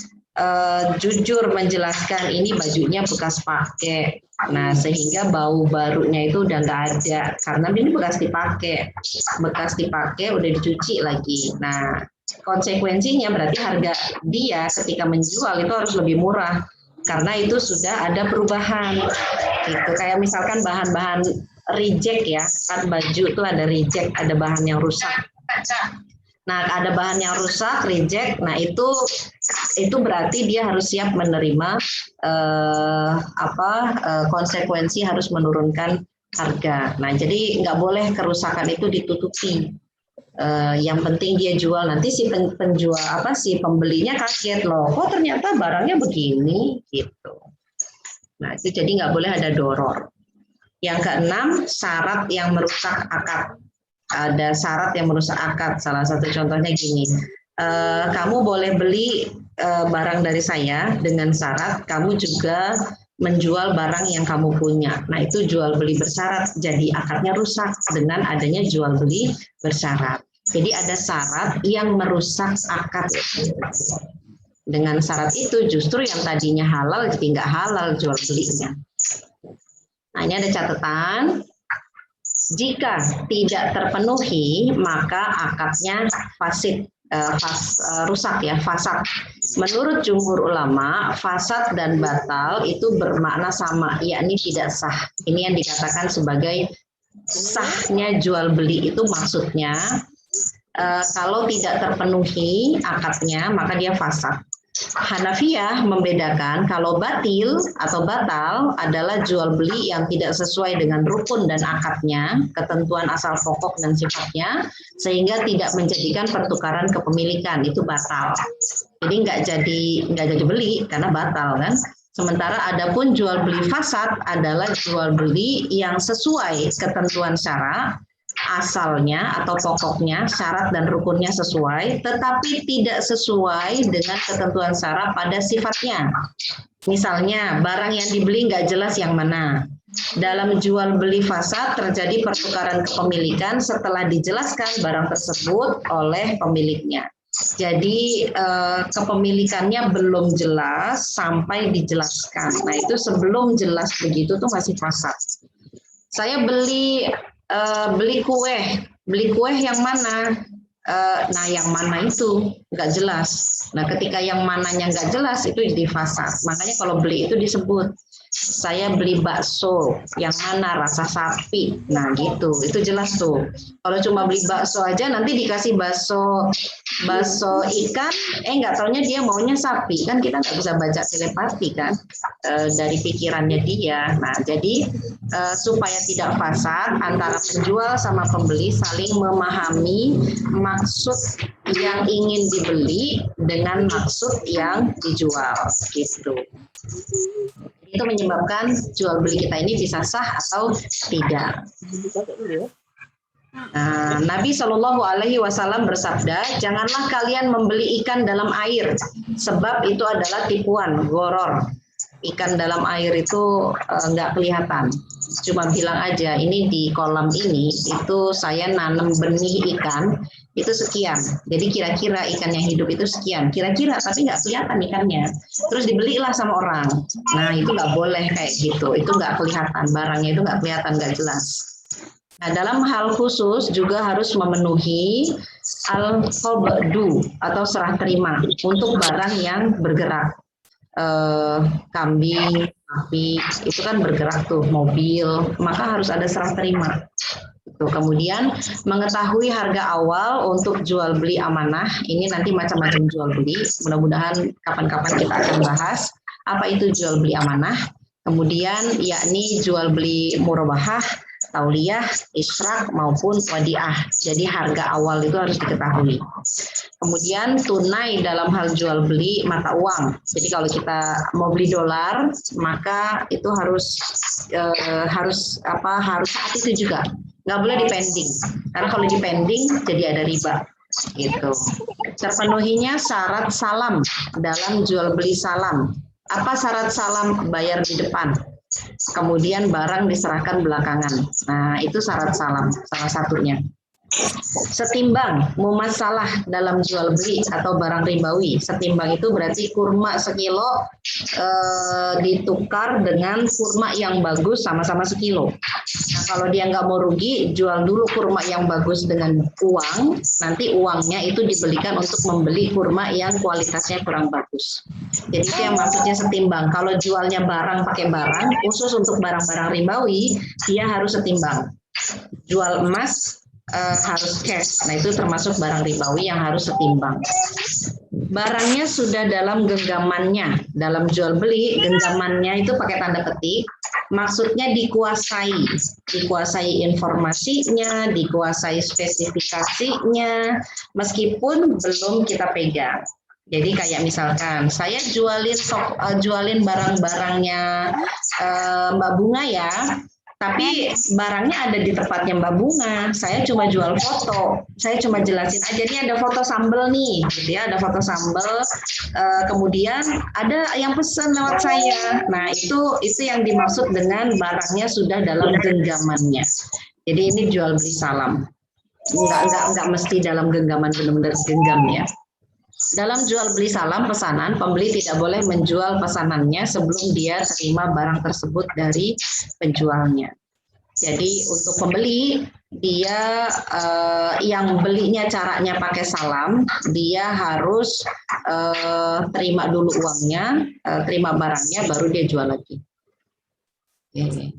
jujur menjelaskan ini bajunya bekas pakai, nah sehingga bau barunya itu udah nggak ada karena ini bekas dipakai udah dicuci lagi. Nah konsekuensinya berarti harga dia ketika menjual itu harus lebih murah karena itu sudah ada perubahan. Gitu. Kayak misalkan bahan-bahan reject ya, kan baju itu ada reject, ada bahan yang rusak. Nah, ada bahan yang rusak, reject. Nah, itu berarti dia harus siap menerima konsekuensi harus menurunkan harga. Nah, jadi nggak boleh kerusakan itu ditutupi. Yang penting dia jual, nanti si pembelinya kaget loh, kok ternyata barangnya begini gitu. Nah, itu jadi nggak boleh ada doror. Yang keenam, syarat yang merusak akad. Ada syarat yang merusak akad. Salah satu contohnya gini, kamu boleh beli barang dari saya dengan syarat kamu juga menjual barang yang kamu punya. Nah itu jual beli bersyarat, jadi akadnya rusak dengan adanya jual beli bersyarat. Jadi ada syarat yang merusak akad. Dengan syarat itu justru yang tadinya halal jadi nggak halal jual belinya. Nah ini ada catatan. Jika tidak terpenuhi, maka akadnya fasid, rusak ya, fasad. Menurut jumhur ulama, fasad dan batal itu bermakna sama, yakni tidak sah. Ini yang dikatakan sebagai sahnya jual beli itu maksudnya kalau tidak terpenuhi akadnya, maka dia fasad. Hanafiyah membedakan kalau batil atau batal adalah jual beli yang tidak sesuai dengan rukun dan akadnya, ketentuan asal pokok dan sifatnya, sehingga tidak menjadikan pertukaran kepemilikan, itu batal. Jadi nggak jadi beli karena batal kan. Sementara adapun jual beli fasad adalah jual beli yang sesuai ketentuan syara, asalnya atau pokoknya, syarat dan rukunnya sesuai, tetapi tidak sesuai dengan ketentuan syara pada sifatnya. Misalnya, barang yang dibeli nggak jelas yang mana. Dalam jual beli fasad terjadi pertukaran kepemilikan setelah dijelaskan barang tersebut oleh pemiliknya. Jadi kepemilikannya belum jelas sampai dijelaskan. Nah itu sebelum jelas begitu tuh masih fasad. Saya beli kue yang mana? Nah yang mana itu nggak jelas. Nah ketika yang mananya nggak jelas itu di fasad. Makanya kalau beli itu disebut saya beli bakso yang mana rasa sapi. Nah gitu, itu jelas tuh. Kalau cuma beli bakso aja nanti dikasih bakso ikan, nggak taunya dia maunya sapi, kan kita nggak bisa baca telepati kan dari pikirannya dia. Nah jadi supaya tidak fasad antara penjual sama pembeli saling memahami maksud yang ingin dibeli dengan maksud yang dijual gitu. Itu menyebabkan jual beli kita ini bisa sah atau tidak. Nabi Shallallahu Alaihi Wasallam bersabda, janganlah kalian membeli ikan dalam air, sebab itu adalah tipuan, goror. Ikan dalam air itu nggak kelihatan, cuma bilang aja ini di kolam ini itu saya nanam benih ikan itu sekian, jadi kira-kira ikan yang hidup itu sekian, kira-kira tapi nggak kelihatan ikannya, terus dibelilah sama orang. Nah itu nggak boleh kayak gitu, itu nggak kelihatan, barangnya itu nggak kelihatan, nggak jelas. Nah dalam hal khusus juga harus memenuhi al-qabdu atau serah terima untuk barang yang bergerak. Kambing, sapi itu kan bergerak tuh, mobil, maka harus ada serah terima. Kemudian mengetahui harga awal untuk jual beli amanah, ini nanti macam-macam jual beli, mudah-mudahan kapan-kapan kita akan bahas apa itu jual beli amanah. Kemudian yakni jual beli murabahah, tauliyah, israk maupun wadiah. Jadi harga awal itu harus diketahui. Kemudian tunai dalam hal jual beli mata uang. Jadi kalau kita mau beli dolar, maka itu harus saat itu juga. Nggak boleh dipending. Karena kalau dipending jadi ada riba. Gitu. Terpenuhinya syarat salam dalam jual beli salam. Apa syarat salam? Bayar di depan. Kemudian barang diserahkan belakangan. Nah, itu syarat salam, salah satunya. Setimbang, mumasalah dalam jual beli atau barang ribawi. Setimbang itu berarti kurma sekilo ditukar dengan kurma yang bagus sama-sama sekilo. Nah, kalau dia nggak mau rugi, jual dulu kurma yang bagus dengan uang, nanti uangnya itu dibelikan untuk membeli kurma yang kualitasnya kurang bagus. Jadi itu yang maksudnya setimbang. Kalau jualnya barang pakai barang, khusus untuk barang-barang ribawi, dia harus setimbang. Jual emas harus cash. Nah, itu termasuk barang ribawi yang harus setimbang. Barangnya sudah dalam genggamannya. Dalam jual beli, genggamannya itu pakai tanda petik. Maksudnya dikuasai. Dikuasai informasinya, dikuasai spesifikasinya, meskipun belum kita pegang. Jadi kayak misalkan saya jualin barang-barangnya Mbak Bunga ya. Tapi barangnya ada di tempatnya Mbak Bunga. Saya cuma jual foto. Saya cuma jelasin aja nih ada foto sambel nih, gitu ya. Ada foto sambel. Kemudian ada yang pesan lewat saya. Nah itu yang dimaksud dengan barangnya sudah dalam genggamannya. Jadi ini jual beli salam. Enggak mesti dalam genggaman benar-benar genggam ya. Dalam jual beli salam pesanan, pembeli tidak boleh menjual pesanannya sebelum dia terima barang tersebut dari penjualnya. Jadi untuk pembeli, dia yang belinya caranya pakai salam, dia harus terima dulu uangnya, terima barangnya, baru dia jual lagi. Oke.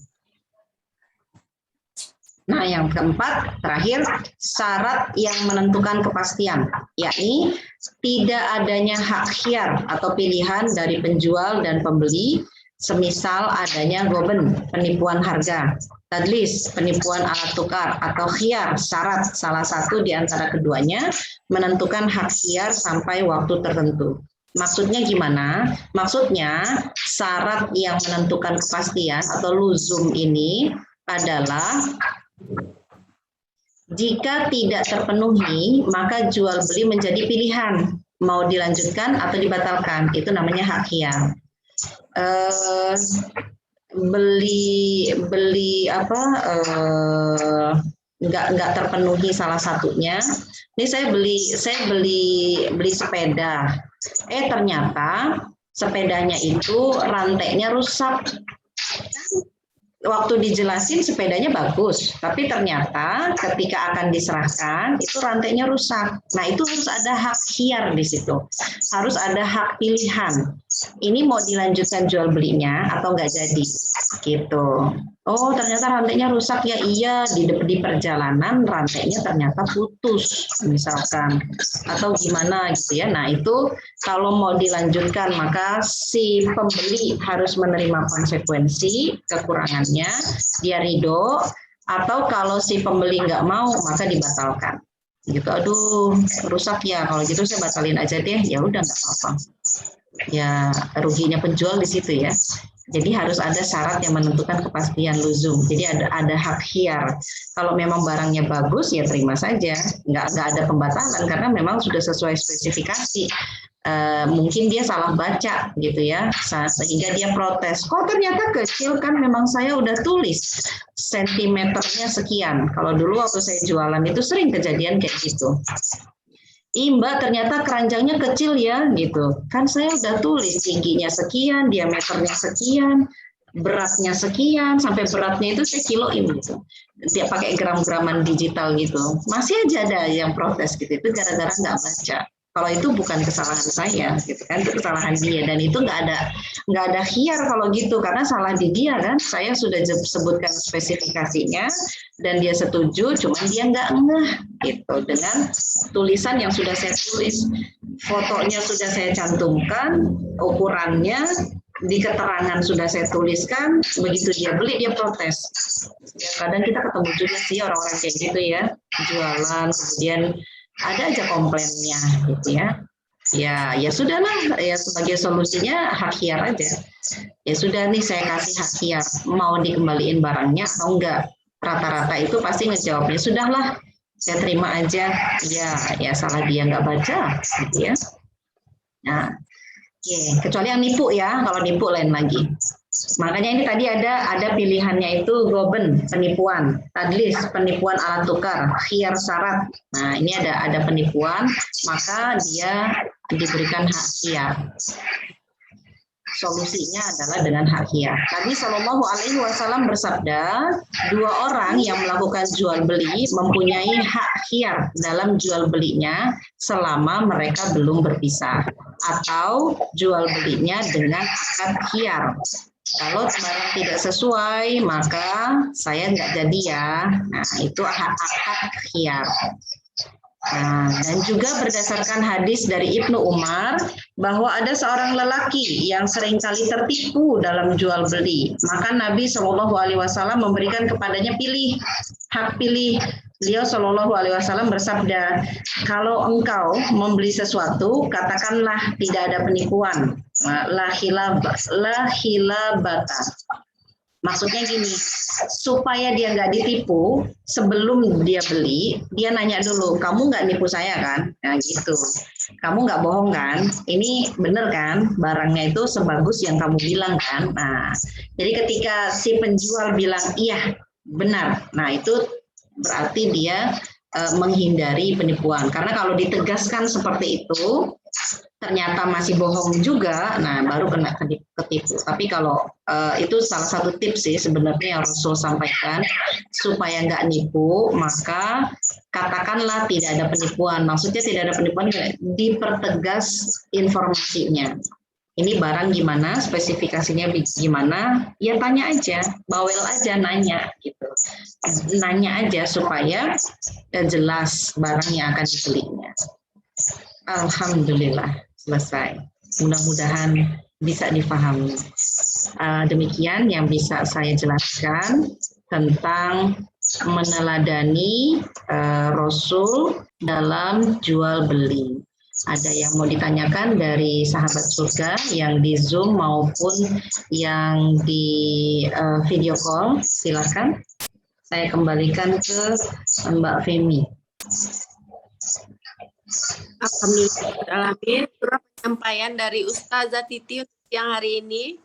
Nah, yang keempat, terakhir, syarat yang menentukan kepastian, yakni tidak adanya hak khiyar atau pilihan dari penjual dan pembeli, semisal adanya goben, penipuan harga, tadlis, penipuan alat tukar, atau khiyar, syarat salah satu di antara keduanya, menentukan hak khiyar sampai waktu tertentu. Maksudnya gimana? Maksudnya, syarat yang menentukan kepastian atau luzum ini adalah jika tidak terpenuhi, maka jual beli menjadi pilihan, mau dilanjutkan atau dibatalkan. Itu namanya hak khiyar. Nggak terpenuhi salah satunya. Ini saya beli sepeda. Ternyata sepedanya itu rantainya rusak. Waktu dijelasin sepedanya bagus, tapi ternyata ketika akan diserahkan itu rantainya rusak. Nah, itu harus ada hak khiyar di situ. Harus ada hak pilihan. Ini mau dilanjutkan jual belinya atau nggak jadi, gitu. Oh, ternyata rantainya rusak ya, iya, di perjalanan rantainya ternyata putus, misalkan, atau gimana gitu ya. Nah, itu kalau mau dilanjutkan maka si pembeli harus menerima konsekuensi kekurangannya, dia ridho, atau kalau si pembeli nggak mau maka dibatalkan. Gitu, aduh rusak ya, kalau gitu saya batalin aja deh, ya udah nggak apa-apa. Ya ruginya penjual di situ ya. Jadi harus ada syarat yang menentukan kepastian luzum. Jadi ada hak khiyar. Kalau memang barangnya bagus ya terima saja, nggak ada pembatalan karena memang sudah sesuai spesifikasi. Mungkin dia salah baca gitu ya, sehingga dia protes. Kok ternyata kecil, kan memang saya udah tulis sentimeternya sekian. Kalau dulu waktu saya jualan itu sering kejadian kayak gitu. Mbak ternyata keranjangnya kecil ya gitu. Kan saya udah tulis tingginya sekian, diameternya sekian, beratnya sekian, sampai beratnya itu saya kiloin gitu. Dia pakai gram-graman digital gitu. Masih aja ada yang protes gitu. Itu gara-gara nggak baca. Kalau itu bukan kesalahan saya, gitu kan, itu kesalahan dia, dan itu nggak ada khiyar kalau gitu, karena salah di dia kan. Saya sudah sebutkan spesifikasinya dan dia setuju, cuman dia nggak ngeh gitu dengan tulisan yang sudah saya tulis, fotonya sudah saya cantumkan, ukurannya, di keterangan sudah saya tuliskan, begitu dia beli dia protes. Kadang kita ketemu juga sih orang-orang kayak gitu ya, jualan kemudian ada aja komplainnya gitu ya. Ya sudahlah, ya sebagai solusinya hak hiar aja. Ya sudah nih saya kasih hak hiar, mau dikembaliin barangnya atau enggak. Rata-rata itu pasti ngejawabnya sudahlah, saya terima aja. Ya salah dia nggak baca, gitu ya. Nah, kecuali yang nipu ya, kalau nipu lain lagi. Makanya ini tadi ada pilihannya itu goben, penipuan, tadlis, penipuan alat tukar, khiyar syarat. Nah, ini ada penipuan, maka dia diberikan hak khiyar. Solusinya adalah dengan hak khiyar. Nabi Shallallahu Alaihi Wasallam bersabda, 2 orang yang melakukan jual beli mempunyai hak khiyar dalam jual belinya selama mereka belum berpisah atau jual belinya dengan akad khiyar. Kalau barang tidak sesuai, maka saya nggak jadi ya. Nah, itu akad khiyar. Nah, dan juga berdasarkan hadis dari Ibnu Umar bahwa ada seorang lelaki yang seringkali tertipu dalam jual beli. Maka Nabi Shallallahu Alaihi Wasallam memberikan kepadanya hak pilih. Beliau Shallallahu Alaihi Wasallam bersabda, kalau engkau membeli sesuatu, katakanlah tidak ada penipuan, la hilabata. Maksudnya gini, supaya dia nggak ditipu, sebelum dia beli, dia nanya dulu, kamu nggak nipu saya kan? Nah gitu, kamu nggak bohong kan? Ini bener kan? Barangnya itu sebagus yang kamu bilang kan? Nah, jadi ketika si penjual bilang, iya benar, nah itu berarti dia menghindari penipuan. Karena kalau ditegaskan seperti itu, ternyata masih bohong juga, nah baru kena ketipu. Tapi kalau itu salah satu tips sih sebenarnya yang Rasul sampaikan, supaya nggak nipu, maka katakanlah tidak ada penipuan. Maksudnya tidak ada penipuan, dipertegas informasinya. Ini barang gimana, spesifikasinya gimana, ya tanya aja, bawel aja nanya gitu. Nanya aja supaya jelas barang yang akan dibelinya. Alhamdulillah selesai. Mudah-mudahan bisa dipahami. Demikian yang bisa saya jelaskan tentang meneladani Rasul dalam jual beli. Ada yang mau ditanyakan dari sahabat surga yang di Zoom maupun yang di video call, silakan. Saya kembalikan ke Mbak Femi. Alhamdulillah, surah penyampaian dari Ustazah Titi yang hari ini.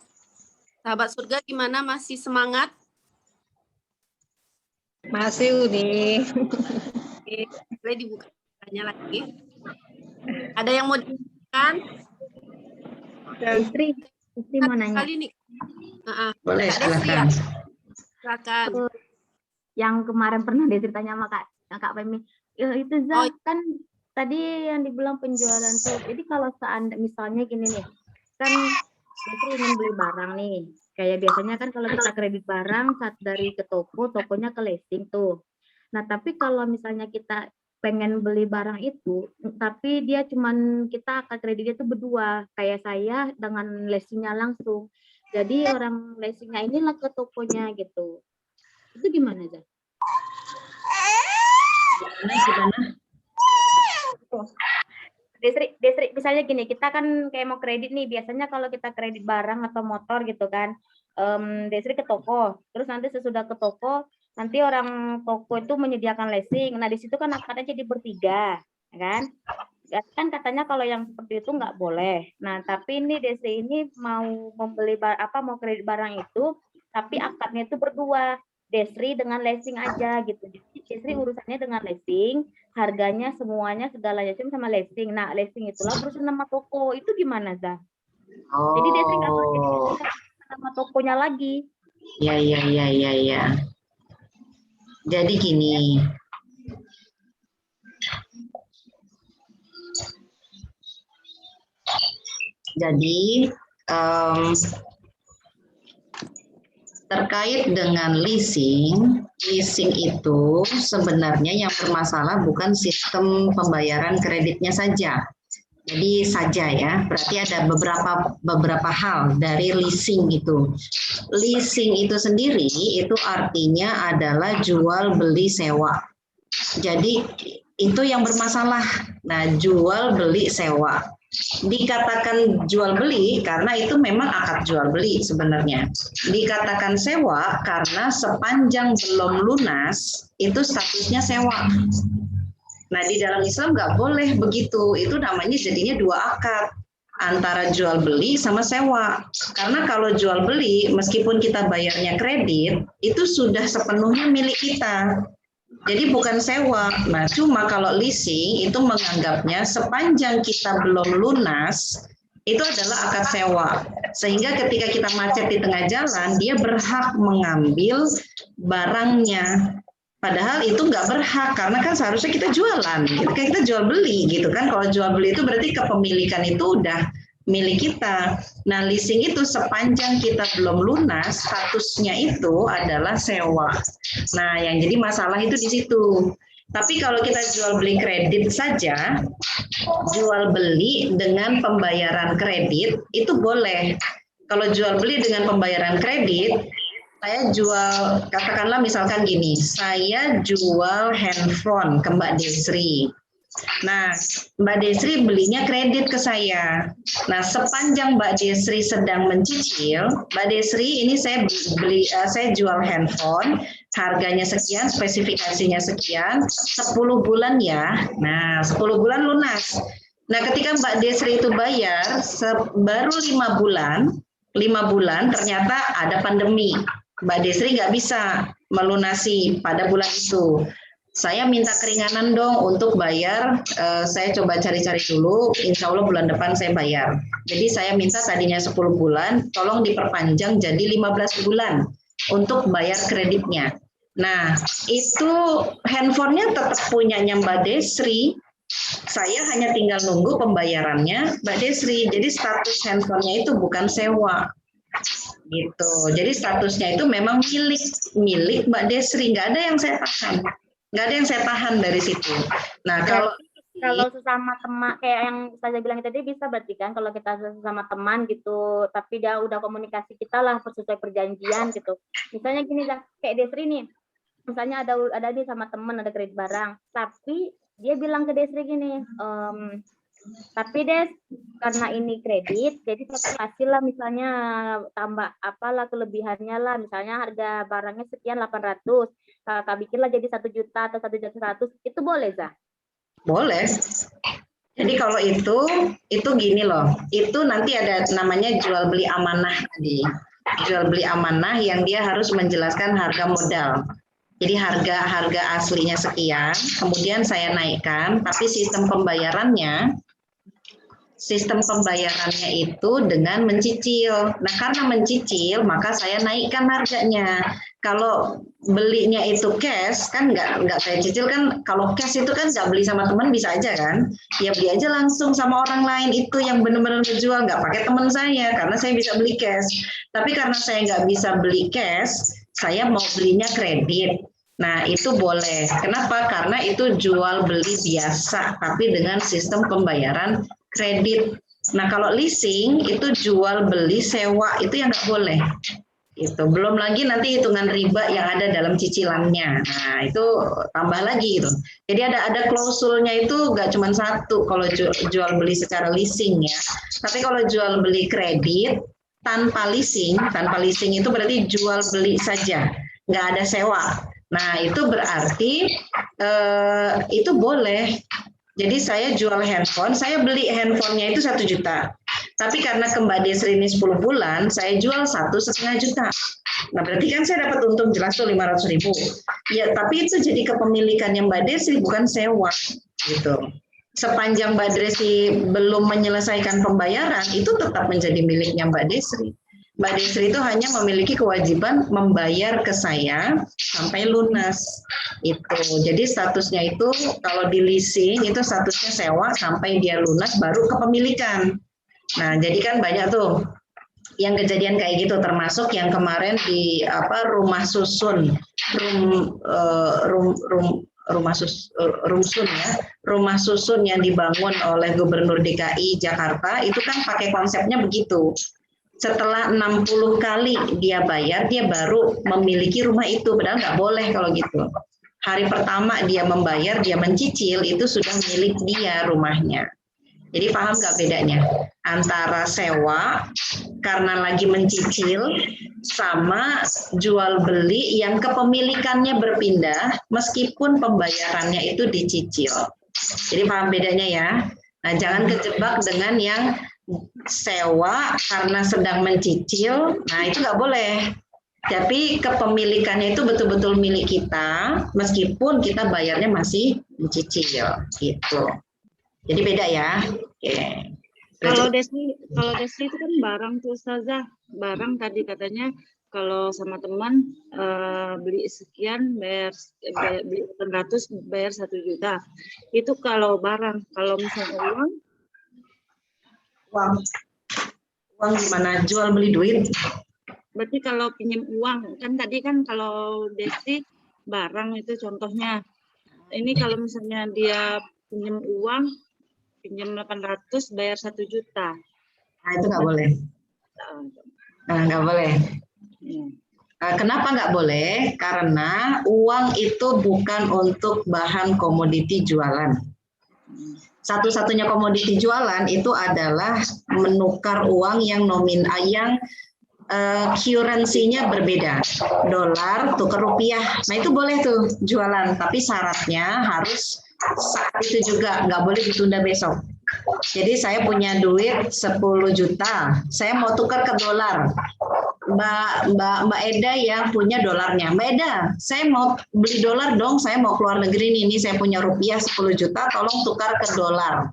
Sahabat surga gimana, masih semangat? Masih Uni. Boleh dibuka tanya lagi. Ada yang mau ditanyakan? Istri mau nanya. Kali nih. Boleh, silakan. Silakan. Yang kemarin pernah ditanya sama Kak Femi, itu Zah, kan tadi yang dibilang penjualan tuh. Jadi kalau misalnya gini nih, kan Istri ingin beli barang nih. Kayak biasanya kan kalau kita kredit barang saat dari ke toko, tokonya ke leasing tuh. Nah, tapi kalau misalnya kita pengen beli barang itu, tapi dia kita akan kreditnya itu berdua, kayak saya dengan leasingnya langsung. Jadi orang leasingnya inilah ke tokonya gitu. Itu gimana aja? Gimana? Desri, misalnya gini, kita kan kayak mau kredit nih, biasanya kalau kita kredit barang atau motor gitu kan, Desri ke toko, terus nanti sesudah ke toko, nanti orang toko itu menyediakan leasing. Nah, di situ kan akadnya jadi bertiga, kan? Kan katanya kalau yang seperti itu nggak boleh. Nah, tapi ini Desri ini mau mau kredit barang itu, tapi akadnya itu berdua. Desri dengan leasing aja gitu. Jadi Desri urusannya dengan leasing, harganya semuanya segalanya sama leasing. Nah, leasing itulah berurusan nama toko. Itu gimana, Zah? Jadi Desri nggak pakai nama tokonya lagi. Ya. Jadi gini. Jadi terkait dengan leasing itu sebenarnya yang bermasalah bukan sistem pembayaran kreditnya saja. Jadi saja ya, berarti ada beberapa hal dari leasing itu. Leasing itu sendiri itu artinya adalah jual beli sewa. Jadi itu yang bermasalah. Nah, jual beli sewa. Dikatakan jual beli karena itu memang akad jual beli sebenarnya. Dikatakan sewa karena sepanjang belum lunas itu statusnya sewa. Nah, di dalam Islam nggak boleh begitu. Itu namanya jadinya dua akad antara jual beli sama sewa. Karena kalau jual beli, meskipun kita bayarnya kredit, itu sudah sepenuhnya milik kita. Jadi bukan sewa. Nah, cuma kalau leasing itu menganggapnya sepanjang kita belum lunas, itu adalah akad sewa. Sehingga ketika kita macet di tengah jalan, dia berhak mengambil barangnya. Padahal itu nggak berhak, karena kan seharusnya kita jualan, gitu kan, kita jual beli gitu kan. Kalau jual beli itu berarti kepemilikan itu udah milik kita. Nah, leasing itu sepanjang kita belum lunas, statusnya itu adalah sewa. Nah, yang jadi masalah itu di situ. Tapi kalau kita jual beli kredit saja, jual beli dengan pembayaran kredit itu boleh. Kalau jual beli dengan pembayaran kredit, saya jual, katakanlah misalkan gini, saya jual handphone ke Mbak Desri. Nah, Mbak Desri belinya kredit ke saya. Nah, sepanjang Mbak Desri sedang mencicil, Mbak Desri ini saya jual handphone, harganya sekian, spesifikasinya sekian, 10 bulan ya. Nah, 10 bulan lunas. Nah, ketika Mbak Desri itu bayar, baru 5 bulan ternyata ada pandemi. Mbak Desri nggak bisa melunasi pada bulan itu. Saya minta keringanan dong untuk bayar, saya coba cari-cari dulu, insya Allah bulan depan saya bayar. Jadi saya minta tadinya 10 bulan, tolong diperpanjang jadi 15 bulan untuk bayar kreditnya. Nah, itu handphonenya tetap punyanya Mbak Desri, saya hanya tinggal nunggu pembayarannya Mbak Desri. Jadi status handphonenya itu bukan sewa. Gitu. Jadi statusnya itu memang milik Mbak Desri, nggak ada yang saya tahan dari situ. Nah, kalau sesama teman kayak yang saya bilang tadi bisa berarti kan kalau kita sesama teman gitu, tapi dia udah komunikasi kita lah sesuai perjanjian gitu. Misalnya gini kayak Desri nih, misalnya ada nih sama teman ada kredit barang, tapi dia bilang ke Desri gini, tapi Des, karena ini kredit, jadi saya kasih lah misalnya tambah apalah kelebihannya lah, misalnya harga barangnya sekian 800, kakak bikinlah jadi 1 juta atau 1.100.000, itu boleh Zah? Boleh. Jadi kalau itu gini loh, itu nanti ada namanya jual beli amanah tadi. Jual beli amanah yang dia harus menjelaskan harga modal. Jadi harga aslinya sekian, kemudian saya naikkan, tapi sistem pembayarannya itu dengan mencicil. Nah, karena mencicil, maka saya naikkan harganya. Kalau belinya itu cash, kan nggak saya cicil kan. Kalau cash itu kan nggak beli sama teman bisa aja kan. Ya beli aja langsung sama orang lain, itu yang benar-benar menjual, nggak pakai teman saya, karena saya bisa beli cash. Tapi karena saya nggak bisa beli cash, saya mau belinya kredit. Nah, itu boleh. Kenapa? Karena itu jual beli biasa, tapi dengan sistem pembayaran kredit. Nah, kalau leasing itu jual beli sewa, itu yang nggak boleh. Itu belum lagi nanti hitungan riba yang ada dalam cicilannya. Nah, itu tambah lagi gitu. Jadi ada klausulnya itu nggak cuma satu kalau jual beli secara leasing ya. Tapi kalau jual beli kredit tanpa leasing itu berarti jual beli saja, nggak ada sewa. Nah, itu berarti itu boleh. Jadi saya jual handphone, saya beli handphonenya itu 1 juta. Tapi karena ke Mbak Desri ini 10 bulan, saya jual 1,5 juta. Nah, berarti kan saya dapat untung jelas tuh 500.000. Ya, tapi itu jadi kepemilikannya Mbak Desri, bukan sewa. Gitu. Sepanjang Mbak Desri belum menyelesaikan pembayaran, itu tetap menjadi miliknya Mbak Desri. Mbak Desri itu hanya memiliki kewajiban membayar ke saya sampai lunas. Itu. Jadi statusnya itu kalau di leasing itu statusnya sewa sampai dia lunas baru kepemilikan. Nah, jadi kan banyak tuh yang kejadian kayak gitu, termasuk yang kemarin di rumah susun, rusun ya, rumah susun yang dibangun oleh Gubernur DKI Jakarta itu kan pakai konsepnya begitu. Setelah 60 kali dia bayar, dia baru memiliki rumah itu. Padahal nggak boleh kalau gitu. Hari pertama dia membayar, dia mencicil, itu sudah milik dia rumahnya. Jadi paham nggak bedanya? Antara sewa karena lagi mencicil sama jual beli yang kepemilikannya berpindah meskipun pembayarannya itu dicicil. Jadi paham bedanya ya? Nah, jangan kejebak dengan yang sewa karena sedang mencicil, nah itu nggak boleh. Tapi kepemilikannya itu betul-betul milik kita, meskipun kita bayarnya masih mencicil, gitu. Jadi beda ya. Oke. Kalau Desi itu kan barang tuh Ustazah, barang tadi katanya kalau sama teman beli sekian beli 800 bayar 1 juta. Itu kalau barang, kalau misalnya uang gimana? Jual beli duit? berarti kalau pinjam uang, kan tadi kan kalau Desi barang itu contohnya. Ini kalau misalnya dia pinjam uang, pinjam 800 bayar 1 juta. Nah, itu nggak boleh. Nah, nggak boleh. Kenapa nggak boleh? Karena uang itu bukan untuk bahan komoditi jualan. Satu-satunya komoditi jualan itu adalah menukar uang yang currency-nya berbeda, dolar tukar rupiah. Nah itu boleh tuh jualan, tapi syaratnya harus saat itu juga, nggak boleh ditunda besok. Jadi saya punya duit 10 juta, saya mau tukar ke dolar. Mbak Eda yang punya dolarnya, Mbak Eda, saya mau beli dolar dong, saya mau keluar negeri ini saya punya rupiah 10 juta, tolong tukar ke dolar.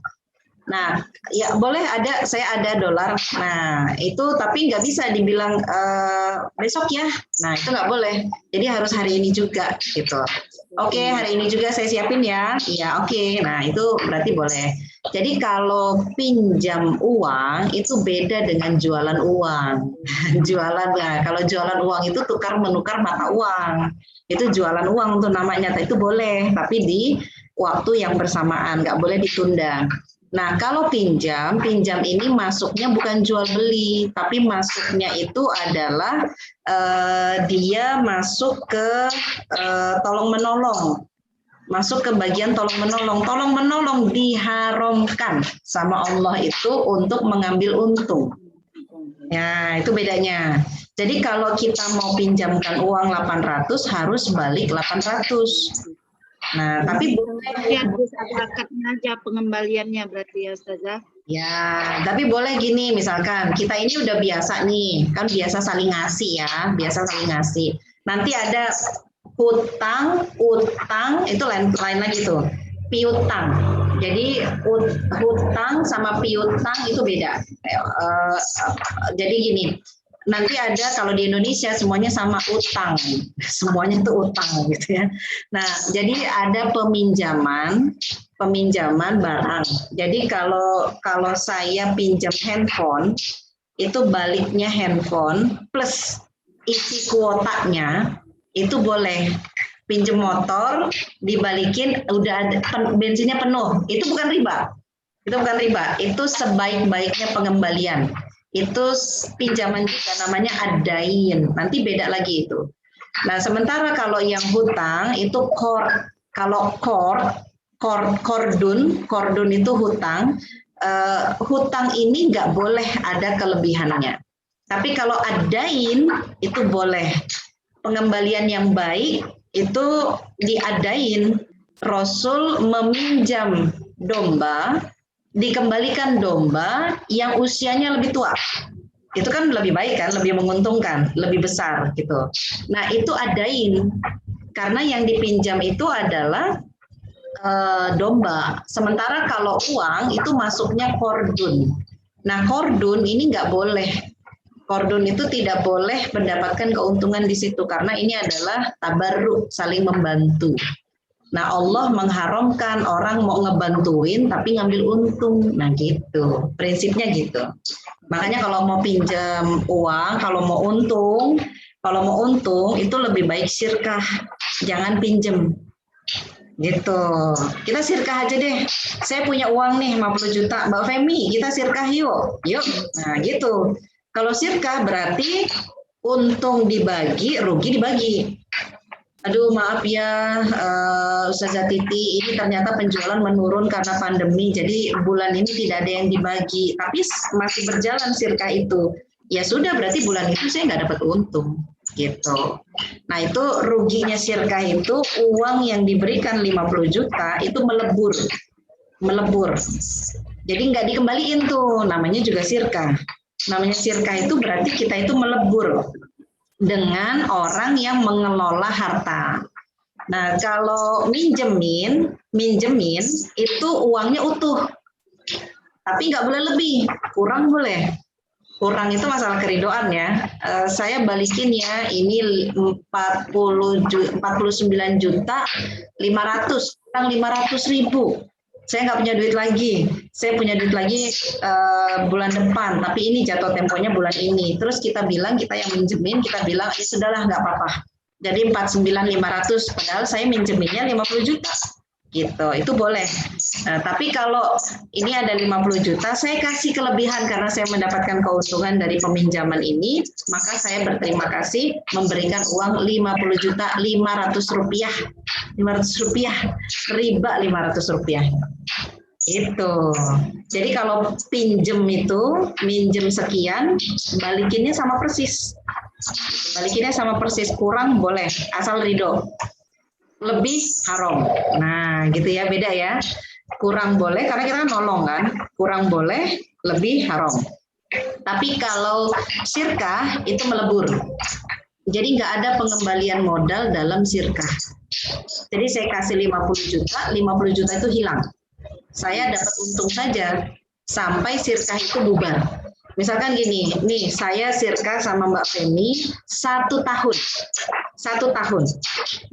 Nah, ya boleh saya ada dolar. Nah, itu tapi nggak bisa dibilang besok ya. Nah, itu nggak boleh. Jadi harus hari ini juga gitu. Oke, hari ini juga saya siapin ya. Iya, oke. Nah, itu berarti boleh. Jadi kalau pinjam uang itu beda dengan jualan uang. Kalau jualan uang itu tukar menukar mata uang. Itu jualan uang tuh namanya. Itu boleh, tapi di waktu yang bersamaan, nggak boleh ditunda. Nah, kalau pinjam ini masuknya bukan jual beli, tapi masuknya itu adalah dia masuk ke tolong menolong. Masuk ke bagian tolong menolong. Tolong menolong diharamkan sama Allah itu untuk mengambil untung. Ya, itu bedanya. Jadi kalau kita mau pinjamkan uang 800 harus balik 800. Nah, tapi boleh akadnya aja pengembaliannya berarti ya Ustazah. Ya, tapi boleh gini, misalkan kita ini udah biasa nih, kan biasa saling ngasih ya, biasa saling ngasih. Nanti ada utang itu lain lagi tuh, piutang. Jadi hutang sama piutang itu beda. Jadi gini, nanti ada kalau di Indonesia semuanya sama utang, semuanya itu utang gitu ya. Nah, jadi ada peminjaman barang. Jadi kalau saya pinjam handphone, itu baliknya handphone plus isi kuotanya itu boleh. Pinjam motor dibalikin udah ada bensinnya penuh, itu bukan riba. Itu sebaik-baiknya pengembalian. Itu pinjaman juga namanya adain, nanti beda lagi itu. Nah, sementara kalau yang hutang itu kordun itu hutang. Hutang ini nggak boleh ada kelebihannya. Tapi kalau adain itu boleh. Pengembalian yang baik itu diadain. Rasul meminjam domba, dikembalikan domba yang usianya lebih tua. Itu kan lebih baik kan, lebih menguntungkan, lebih besar gitu. Nah, itu adain. Karena yang dipinjam itu adalah domba. Sementara kalau uang itu masuknya kordun. Nah, kordun ini nggak boleh. Kordun itu tidak boleh mendapatkan keuntungan di situ karena ini adalah tabarruk, saling membantu. Nah, Allah mengharamkan orang mau ngebantuin tapi ngambil untung. Nah, gitu. Prinsipnya gitu. Makanya kalau mau pinjam uang, kalau mau untung itu lebih baik syirkah. Jangan pinjem. Gitu. Kita sirkah aja deh. Saya punya uang nih 50 juta. Mbak Femi, kita sirkah yuk. Yuk. Nah, gitu. Kalau sirkah berarti untung dibagi, rugi dibagi. Aduh, maaf ya, Ustazah Titi, ini ternyata penjualan menurun karena pandemi. Jadi bulan ini tidak ada yang dibagi. Tapi masih berjalan sirkah itu. Ya sudah, berarti bulan itu saya nggak dapat untung. Gitu. Nah, itu ruginya sirkah itu uang yang diberikan 50 juta itu melebur. Jadi nggak dikembaliin tuh, namanya juga sirkah. Namanya sirkah itu berarti kita itu melebur dengan orang yang mengelola harta. Nah, kalau minjemin itu uangnya utuh. Tapi nggak boleh lebih, kurang boleh. Kurang itu masalah keridoan ya. Saya balikin ya, ini 49 juta 500, kurang 500.000. Saya nggak punya duit lagi. Saya punya duit lagi bulan depan, tapi ini jatuh temponya bulan ini. Terus kita bilang, kita yang minjemin, kita bilang, ya sudahlah nggak apa-apa. Jadi 49.500, padahal saya minjeminnya 50 juta. Gitu, itu boleh. Nah, tapi kalau ini ada 50 juta, saya kasih kelebihan karena saya mendapatkan keuntungan dari peminjaman ini, maka saya berterima kasih memberikan uang 50 juta 500 rupiah. 500 rupiah, riba 500 rupiah. Itu. Jadi kalau minjem sekian, balikinnya sama persis. Kurang boleh, asal ridho. Lebih haram. Nah, gitu ya, beda ya. Kurang boleh karena kita kan nolong kan. Kurang boleh, lebih haram. Tapi kalau sirkah itu melebur. Jadi nggak ada pengembalian modal dalam sirkah. Jadi saya kasih 50 juta itu hilang. Saya dapat untung saja sampai sirkah itu bubar. Misalkan gini, nih saya sirkah sama Mbak Femi 1 tahun. 1 tahun.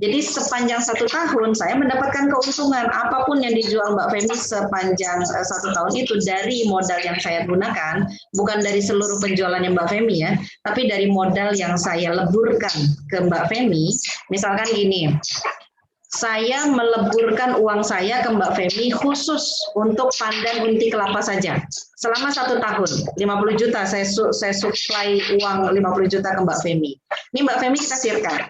Jadi sepanjang 1 tahun saya mendapatkan keuntungan apapun yang dijual Mbak Femi sepanjang 1 tahun itu dari modal yang saya gunakan, bukan dari seluruh penjualannya Mbak Femi ya, tapi dari modal yang saya leburkan ke Mbak Femi. Misalkan gini, saya meleburkan uang saya ke Mbak Femi khusus untuk pandan unti kelapa saja. Selama 1 tahun, 50 juta saya supply uang 50 juta ke Mbak Femi. Ini Mbak Femi kita sirkah.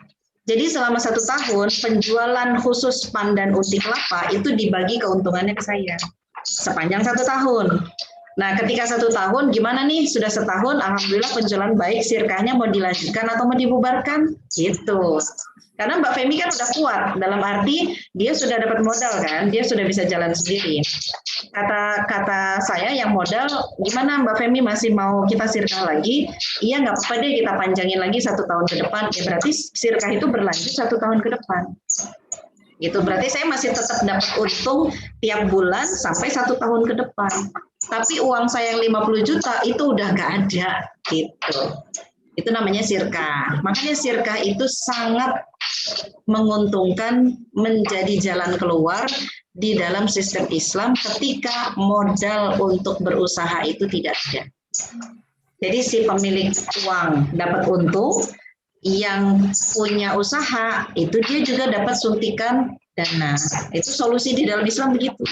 Jadi selama 1 tahun penjualan khusus pandan unti kelapa itu dibagi keuntungannya ke saya. Sepanjang 1 tahun. Nah, ketika 1 tahun, gimana nih? Sudah setahun, alhamdulillah penjualan baik, sirkahnya mau dilanjutkan atau mau dibubarkan? Gitu. Karena Mbak Femi kan udah kuat, dalam arti dia sudah dapat modal kan, dia sudah bisa jalan sendiri. Kata saya yang modal, gimana Mbak Femi masih mau kita sirkah lagi? Iya nggak apa-apa deh, kita panjangin lagi 1 tahun ke depan. Ya berarti sirkah itu berlanjut 1 tahun ke depan. Gitu, berarti saya masih tetap dapat untung tiap bulan sampai 1 tahun ke depan. Tapi uang saya yang 50 juta itu udah nggak ada, gitu. Itu namanya sirkah. Makanya sirkah itu sangat menguntungkan, menjadi jalan keluar di dalam sistem Islam ketika modal untuk berusaha itu tidak ada. Jadi si pemilik uang dapat untung, yang punya usaha itu dia juga dapat suntikan dana. Itu solusi di dalam Islam begitu.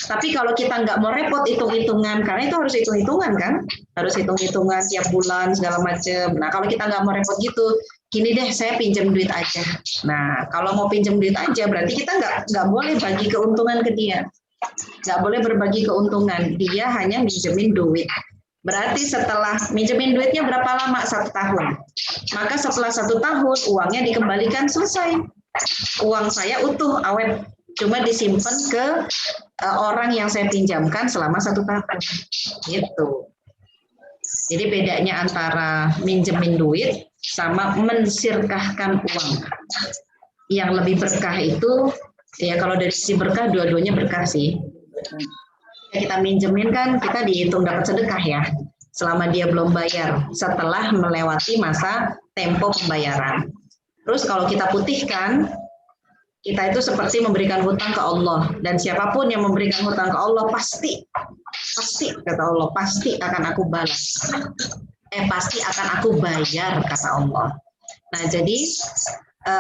Tapi kalau kita nggak mau repot hitung-hitungan, karena itu harus hitung-hitungan kan, harus hitung-hitungan tiap bulan segala macam. Nah kalau kita nggak mau repot gitu, gini deh saya pinjam duit aja. Nah kalau mau pinjam duit aja berarti kita nggak boleh bagi keuntungan ke dia, nggak boleh berbagi keuntungan. Dia hanya minjemin duit. Berarti setelah minjemin duitnya berapa lama? 1 tahun. Maka setelah 1 tahun uangnya dikembalikan, selesai. Uang saya utuh, awet. Cuma disimpan ke orang yang saya pinjamkan selama 1 tahun. Gitu. Jadi bedanya antara minjemin duit sama mensirkahkan uang. Yang lebih berkah itu, ya kalau dari sisi berkah, dua-duanya berkah sih. Kita minjemin kan kita dihitung dapat sedekah ya, selama dia belum bayar, setelah melewati masa tempo pembayaran. Terus kalau kita putihkan, kita itu seperti memberikan hutang ke Allah, dan siapapun yang memberikan hutang ke Allah pasti kata Allah, pasti akan aku balas. Pasti akan aku bayar, kata Allah. Nah jadi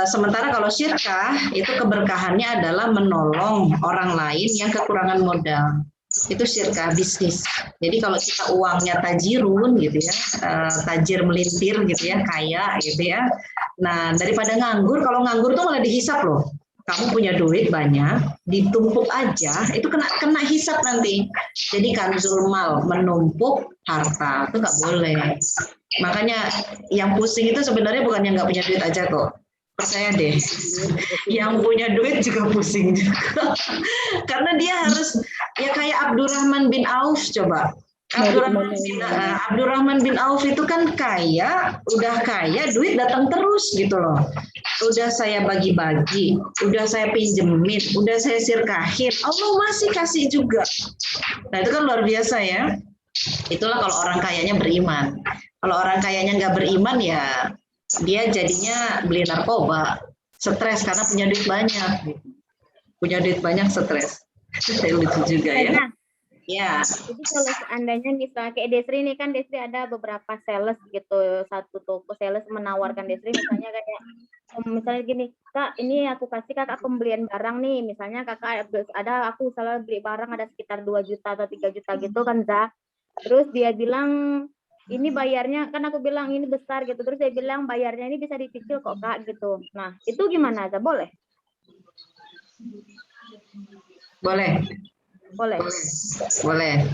Sementara kalau syirkah itu keberkahannya adalah menolong orang lain yang kekurangan modal. Itu syirkah bisnis. Jadi kalau kita uangnya tajirun gitu ya, tajir melintir gitu ya, kaya gitu ya. Nah, daripada nganggur, kalau nganggur tuh malah dihisap loh. Kamu punya duit banyak, ditumpuk aja, itu kena hisap nanti. Jadi kanzul mal, menumpuk harta, itu nggak boleh. Makanya yang pusing itu sebenarnya bukan yang nggak punya duit aja kok. Percaya deh, yang punya duit juga pusing juga. Karena dia harus, ya kayak Abdurrahman bin Auf coba. Abdurrahman bin Auf itu kan kaya, udah kaya, duit datang terus gitu loh. Udah saya bagi-bagi, udah saya pinjemin, udah saya sirkahin, Allah masih kasih juga. Nah itu kan luar biasa ya. Itulah kalau orang kayanya beriman. Kalau orang kayanya nggak beriman ya dia jadinya beli narkoba, stres karena punya duit banyak. Punya duit banyak stres. Itu lucu juga ya. Ya. Jadi kalau seandainya misalnya kayak Desri ini kan Desri ada beberapa sales gitu, satu toko sales menawarkan Desri misalnya kayak misalnya gini, Kak ini aku kasih kakak pembelian barang nih, misalnya kakak ada aku salah beli barang ada sekitar 2 juta atau 3 juta gitu kan Zah. Terus dia bilang ini bayarnya kan aku bilang ini besar gitu, terus dia bilang bayarnya ini bisa dicicil kok Kak gitu. Nah itu gimana Zah, boleh? Boleh.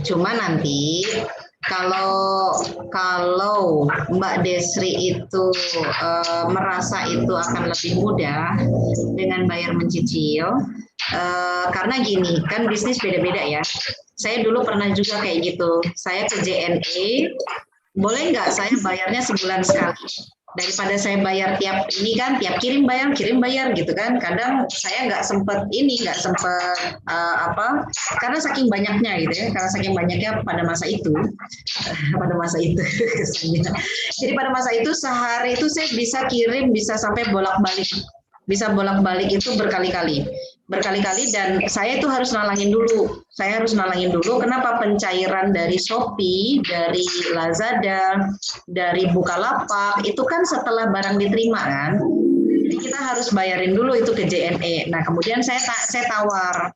Cuma nanti kalau Mbak Desri itu merasa itu akan lebih mudah dengan bayar mencicil, karena gini kan bisnis beda-beda ya. Saya dulu pernah juga kayak gitu. Saya ke JNE, boleh nggak saya bayarnya sebulan sekali? Daripada saya bayar tiap kirim bayar gitu kan. Kadang saya nggak sempet karena saking banyaknya gitu ya, karena saking banyaknya pada masa itu jadi pada masa itu sehari itu saya bisa kirim bisa sampai bolak-balik itu berkali-kali dan saya itu harus nalangin dulu. Kenapa? Pencairan dari Shopee, dari Lazada, dari Bukalapak itu kan setelah barang diterima kan. Jadi kita harus bayarin dulu itu ke JNE. Nah, kemudian saya tawar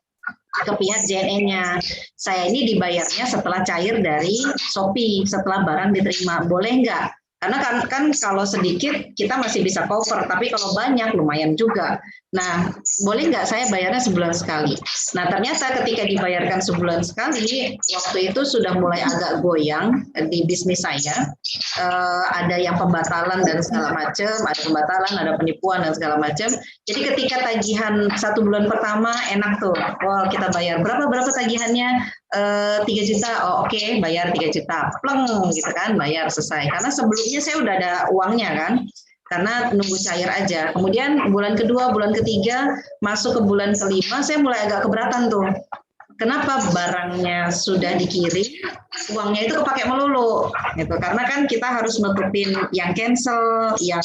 ke pihak JNE-nya. Saya ini dibayarnya setelah cair dari Shopee, setelah barang diterima. Boleh nggak? Karena kan kalau sedikit kita masih bisa cover, tapi kalau banyak lumayan juga. Nah, boleh nggak saya bayarnya sebulan sekali? Nah, ternyata ketika dibayarkan sebulan sekali, waktu itu sudah mulai agak goyang di bisnis saya. Ada yang pembatalan dan segala macam, ada penipuan dan segala macam. Jadi ketika tagihan 1 bulan pertama enak tuh, wow kita bayar berapa tagihannya? 3 juta, oh oke, bayar 3 juta, pleng gitu kan, bayar selesai. Karena sebelumnya saya udah ada uangnya kan, karena nunggu cair aja. Kemudian bulan kedua, bulan ketiga, masuk ke bulan kelima, saya mulai agak keberatan tuh. Kenapa barangnya sudah dikirim, uangnya itu kepake melulu, gitu. Karena kan kita harus nutupin yang cancel, yang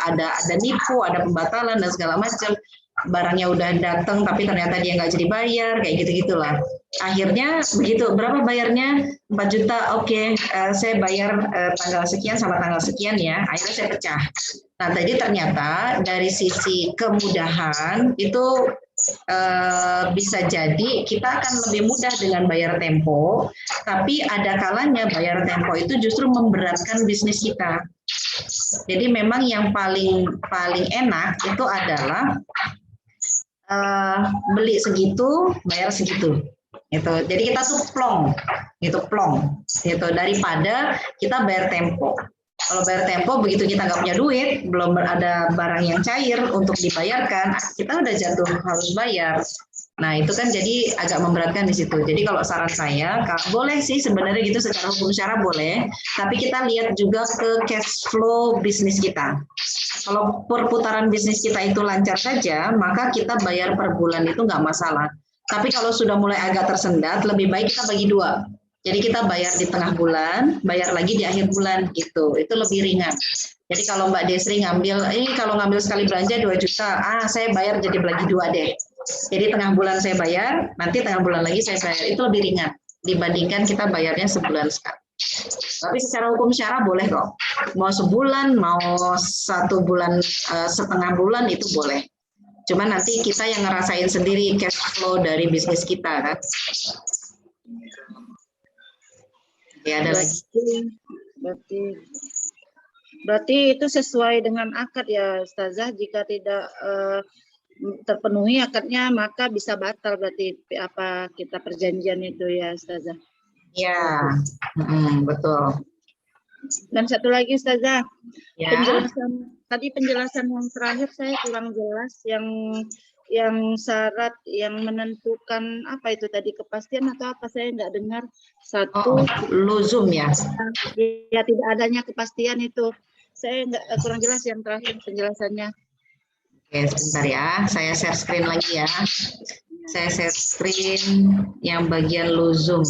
ada nipu, ada pembatalan dan segala macam. Barangnya udah datang tapi ternyata dia nggak jadi bayar, kayak gitu-gitulah. Akhirnya begitu, berapa bayarnya? 4 juta, oke, saya bayar tanggal sekian sama tanggal sekian ya. Akhirnya saya pecah. Nah, tadi ternyata dari sisi kemudahan itu bisa jadi kita akan lebih mudah dengan bayar tempo, tapi ada kalanya bayar tempo itu justru memberatkan bisnis kita. Jadi memang yang paling enak itu adalah beli segitu, bayar segitu. Gitu. Jadi kita tuh plong, gitu daripada kita bayar tempo. Kalau bayar tempo begitu kita nggak punya duit, belum ada barang yang cair untuk dibayarkan, kita udah jatuh harus bayar. Nah itu kan jadi agak memberatkan di situ. Jadi kalau saran saya, boleh sih sebenarnya gitu secara hukum syara boleh, tapi kita lihat juga ke cash flow bisnis kita. Kalau perputaran bisnis kita itu lancar saja, maka kita bayar per bulan itu nggak masalah. Tapi kalau sudah mulai agak tersendat, lebih baik kita bagi 2. Jadi kita bayar di tengah bulan, bayar lagi di akhir bulan gitu. Itu lebih ringan. Jadi kalau Mbak Desri kalau ngambil sekali belanja 2 juta, saya bayar jadi bagi 2 deh. Jadi tengah bulan saya bayar, nanti tengah bulan lagi saya bayar. Itu lebih ringan dibandingkan kita bayarnya sebulan sekali. Tapi secara hukum syara boleh kok. Mau sebulan, mau 1 bulan, setengah bulan itu boleh. Cuma nanti kita yang ngerasain sendiri cash flow dari bisnis kita kan. Ya, ada lagi. Berarti itu sesuai dengan akad ya Ustazah. Jika tidak terpenuhi akadnya maka bisa batal berarti apa kita perjanjian itu ya Ustazah. Ya, betul. Dan satu lagi Ustazah, Ya. penjelasan yang terakhir saya kurang jelas yang syarat yang menentukan apa itu tadi kepastian atau apa saya nggak dengar satu. Luzum ya. Ya tidak adanya kepastian itu saya nggak kurang jelas yang terakhir penjelasannya. Oke, sebentar ya. Saya share screen lagi ya. Saya share screen yang bagian luzum.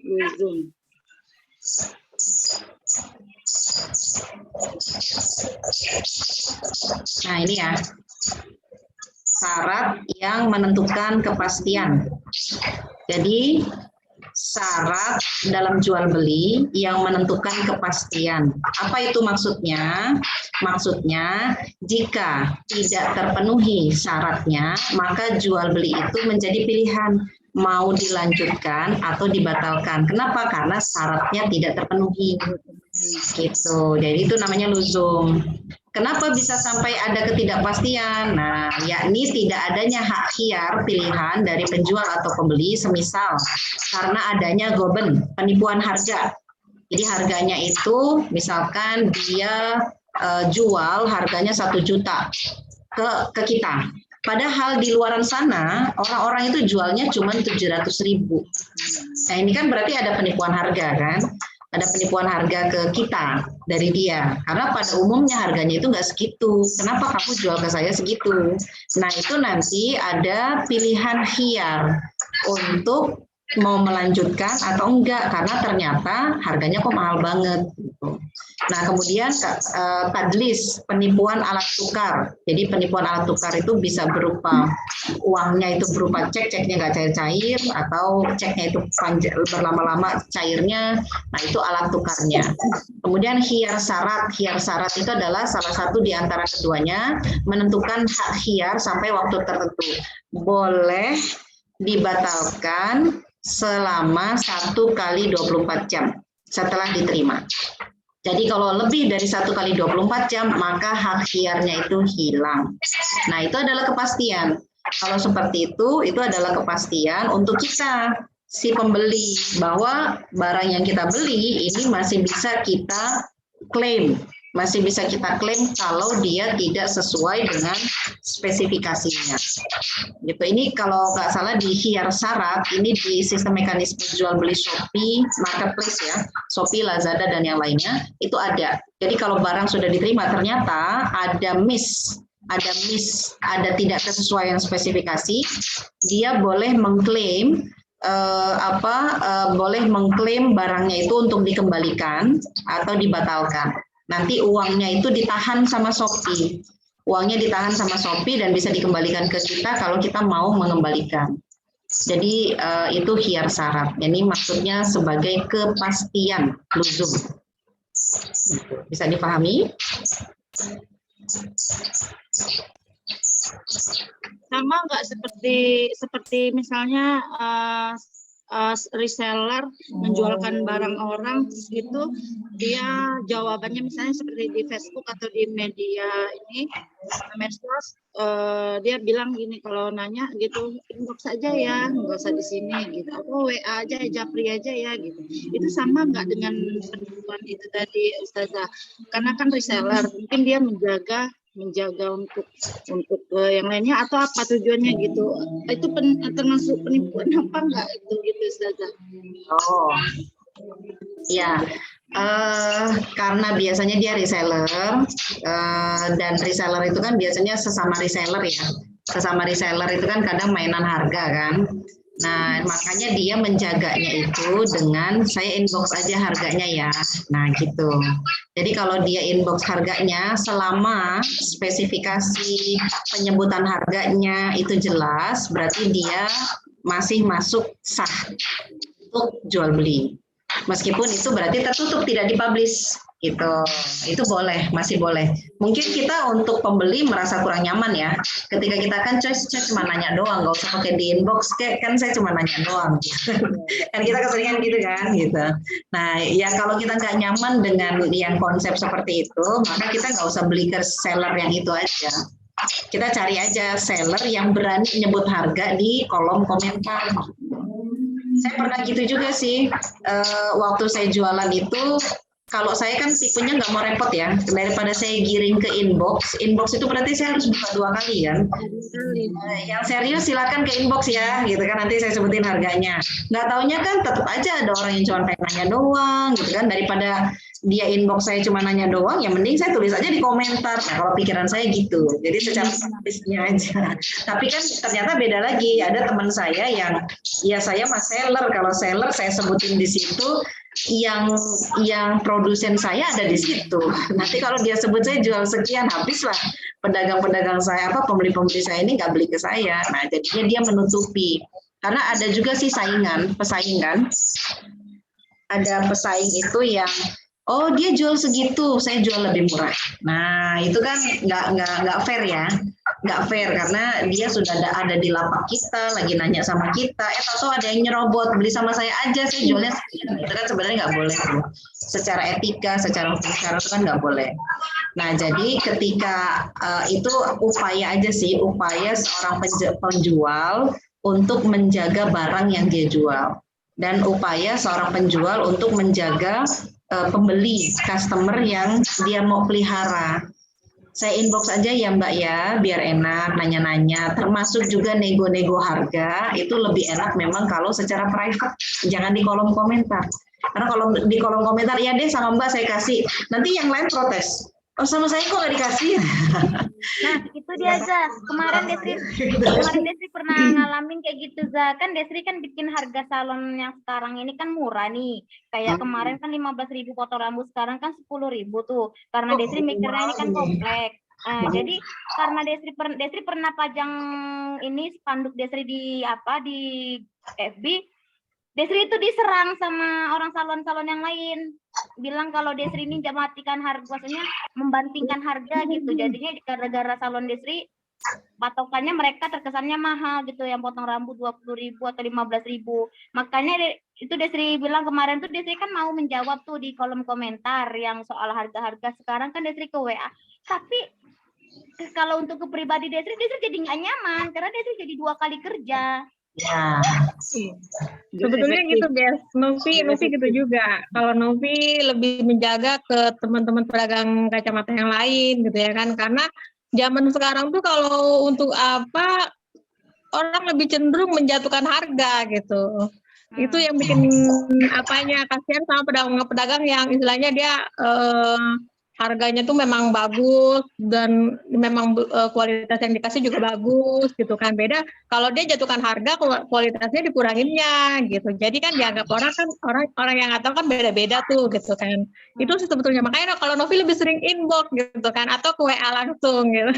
Luzum. Nah, ini ya. Syarat yang menentukan kepastian. Jadi, syarat dalam jual beli yang menentukan kepastian. Apa itu maksudnya? Maksudnya, jika tidak terpenuhi syaratnya, maka jual beli itu menjadi pilihan mau dilanjutkan atau dibatalkan. Kenapa? Karena syaratnya tidak terpenuhi. Gitu. Jadi itu namanya luzum. Kenapa bisa sampai ada ketidakpastian? Nah, yakni tidak adanya hak khiyar pilihan dari penjual atau pembeli, semisal karena adanya goben, penipuan harga. Jadi harganya itu misalkan dia jual harganya 1 juta ke kita. Padahal di luaran sana orang-orang itu jualnya cuma 700.000. Nah, ini kan berarti ada penipuan harga kan? Ada penipuan harga ke kita dari dia, karena pada umumnya harganya itu nggak segitu. Kenapa kamu jual ke saya segitu? Nah, itu nanti ada pilihan khiyar untuk mau melanjutkan atau enggak, karena ternyata harganya kok mahal banget. Nah, kemudian tadlis, penipuan alat tukar. Jadi penipuan alat tukar itu bisa berupa uangnya itu berupa cek, ceknya nggak cair-cair, atau ceknya itu berlama-lama cairnya. Nah, itu alat tukarnya. Kemudian khiyar syarat. Khiyar syarat itu adalah salah satu di antara keduanya menentukan hak khiyar sampai waktu tertentu. Boleh dibatalkan selama 1 kali 24 jam setelah diterima. Jadi kalau lebih dari 1 kali 24 jam, maka hak khiyarnya itu hilang. Nah, itu adalah kepastian. Kalau seperti itu adalah kepastian untuk kita, si pembeli, bahwa barang yang kita beli ini masih bisa kita klaim. Masih bisa kita klaim kalau dia tidak sesuai dengan spesifikasinya. Gitu. Ini kalau nggak salah di khiyar syarat, ini di sistem mekanisme jual beli Shopee, marketplace ya, Shopee, Lazada, dan yang lainnya, itu ada. Jadi kalau barang sudah diterima, ternyata ada tidak kesesuaian spesifikasi, dia boleh mengklaim boleh mengklaim barangnya itu untuk dikembalikan atau dibatalkan. Nanti uangnya itu ditahan sama Shopee. Uangnya ditahan sama Shopee dan bisa dikembalikan ke kita kalau kita mau mengembalikan. Jadi itu khiyar syarat. Ini maksudnya sebagai kepastian luzum. Bisa dipahami? Sama nggak seperti misalnya reseller menjualkan barang orang, terus gitu dia jawabannya misalnya seperti di Facebook atau di media ini medsos, dia bilang gini kalau nanya gitu, inbox aja ya, nggak usah di sini gitu, atau WA aja, japri aja ya gitu. Itu sama nggak dengan penipuan itu tadi Ustazah? Karena kan reseller mungkin dia menjaga untuk yang lainnya, atau apa tujuannya gitu? Itu termasuk penipuan apa enggak itu gitu Ustazah? Oh, ya, karena biasanya dia reseller dan reseller itu kan biasanya sesama reseller ya. Sesama reseller itu kan kadang mainan harga kan. Nah, makanya dia menjaganya itu dengan saya inbox aja harganya ya. Nah, gitu. Jadi kalau dia inbox harganya selama spesifikasi penyebutan harganya itu jelas, berarti dia masih masuk sah untuk jual beli. Meskipun itu berarti tertutup, tidak dipublish gitu. Itu boleh, masih boleh. Mungkin kita untuk pembeli merasa kurang nyaman ya. Ketika kita kan saya cuma nanya doang, nggak usah pakai di inbox, kayak kan saya cuma nanya doang. Kan kita keseringan gitu kan gitu. Nah, ya kalau kita nggak nyaman dengan yang konsep seperti itu, maka kita nggak usah beli ke seller yang itu aja. Kita cari aja seller yang berani nyebut harga di kolom komentar. Saya pernah gitu juga sih, waktu saya jualan itu, kalau saya kan tipenya nggak mau repot ya, daripada saya giring ke inbox itu berarti saya harus buka 2 kali kan. Yang serius silakan ke inbox ya, gitu kan, nanti saya sebutin harganya. Nggak taunya kan tetap aja ada orang yang cuma pengen nanya doang, gitu kan, daripada dia inbox saya cuma nanya doang, ya mending saya tulis aja di komentar. Nah, kalau pikiran saya gitu, jadi secara praktisnya aja. Tapi kan ternyata beda lagi, ada teman saya yang, ya saya mah seller, kalau seller saya sebutin di situ, yang produsen saya ada di situ. Nanti kalau dia sebut saya jual sekian, habislah pedagang-pedagang saya, pembeli-pembeli saya ini nggak beli ke saya. Nah, jadinya dia menutupi. Karena ada juga sih pesaing kan. Ada pesaing itu yang, oh dia jual segitu, saya jual lebih murah. Nah, itu kan nggak fair ya. Nggak fair karena dia sudah ada di lapak kita, lagi nanya sama kita, atau ada yang nyerobot, beli sama saya aja, saya jualnya sekian. Itu kan sebenarnya nggak boleh tuh. Secara etika, secara hukum itu kan nggak boleh. Nah, jadi ketika itu upaya aja sih, upaya seorang penjual untuk menjaga barang yang dia jual. Dan upaya seorang penjual untuk menjaga pembeli, customer yang dia mau pelihara. Saya inbox aja ya Mbak ya, biar enak nanya-nanya, termasuk juga nego-nego harga, itu lebih enak memang kalau secara private, jangan di kolom komentar. Karena kalau di kolom komentar, ya deh sama Mbak saya kasih, nanti yang lain protes. Oh sama saya kok nggak dikasih? Nah, itu dia Za. Kemarin Desri pernah ngalamin kayak gitu Za. Kan Desri kan bikin harga salon yang sekarang ini kan murah nih. Kayak kemarin kan 15.000 potong rambut, sekarang kan 10.000 tuh. Karena Desri mikirnya ini kan kompleks. Nah, jadi karena Desri pernah pajang ini spanduk Desri di FB. Desri itu diserang sama orang salon-salon yang lain, bilang kalau Desri ini matikan harga, maksudnya membandingkan harga gitu. Jadinya gara-gara salon Desri patokannya mereka terkesannya mahal gitu, yang potong rambut 20.000 atau 15.000. Makanya itu Desri bilang kemarin tuh, Desri kan mau menjawab tuh di kolom komentar yang soal harga-harga. Sekarang kan Desri ke WA, tapi kalau untuk ke pribadi Desri jadi nggak nyaman karena Desri jadi 2 kali kerja. Ya. Sebetulnya gitu guys, Novi gitu juga. Kalau Novi lebih menjaga ke teman-teman pedagang kacamata yang lain gitu ya kan, karena zaman sekarang tuh kalau untuk apa orang lebih cenderung menjatuhkan harga gitu. Itu yang bikin kasihan sama pedagang-pedagang yang istilahnya dia harganya tuh memang bagus dan memang kualitas yang dikasih juga bagus gitu kan. Beda kalau dia jatuhkan harga, kualitasnya dikuranginnya gitu. Jadi kan dianggap orang yang nggak tahu kan beda-beda tuh gitu kan. Itu sebetulnya makanya kalau Novi lebih sering inbox gitu kan, atau ke WA langsung gitu.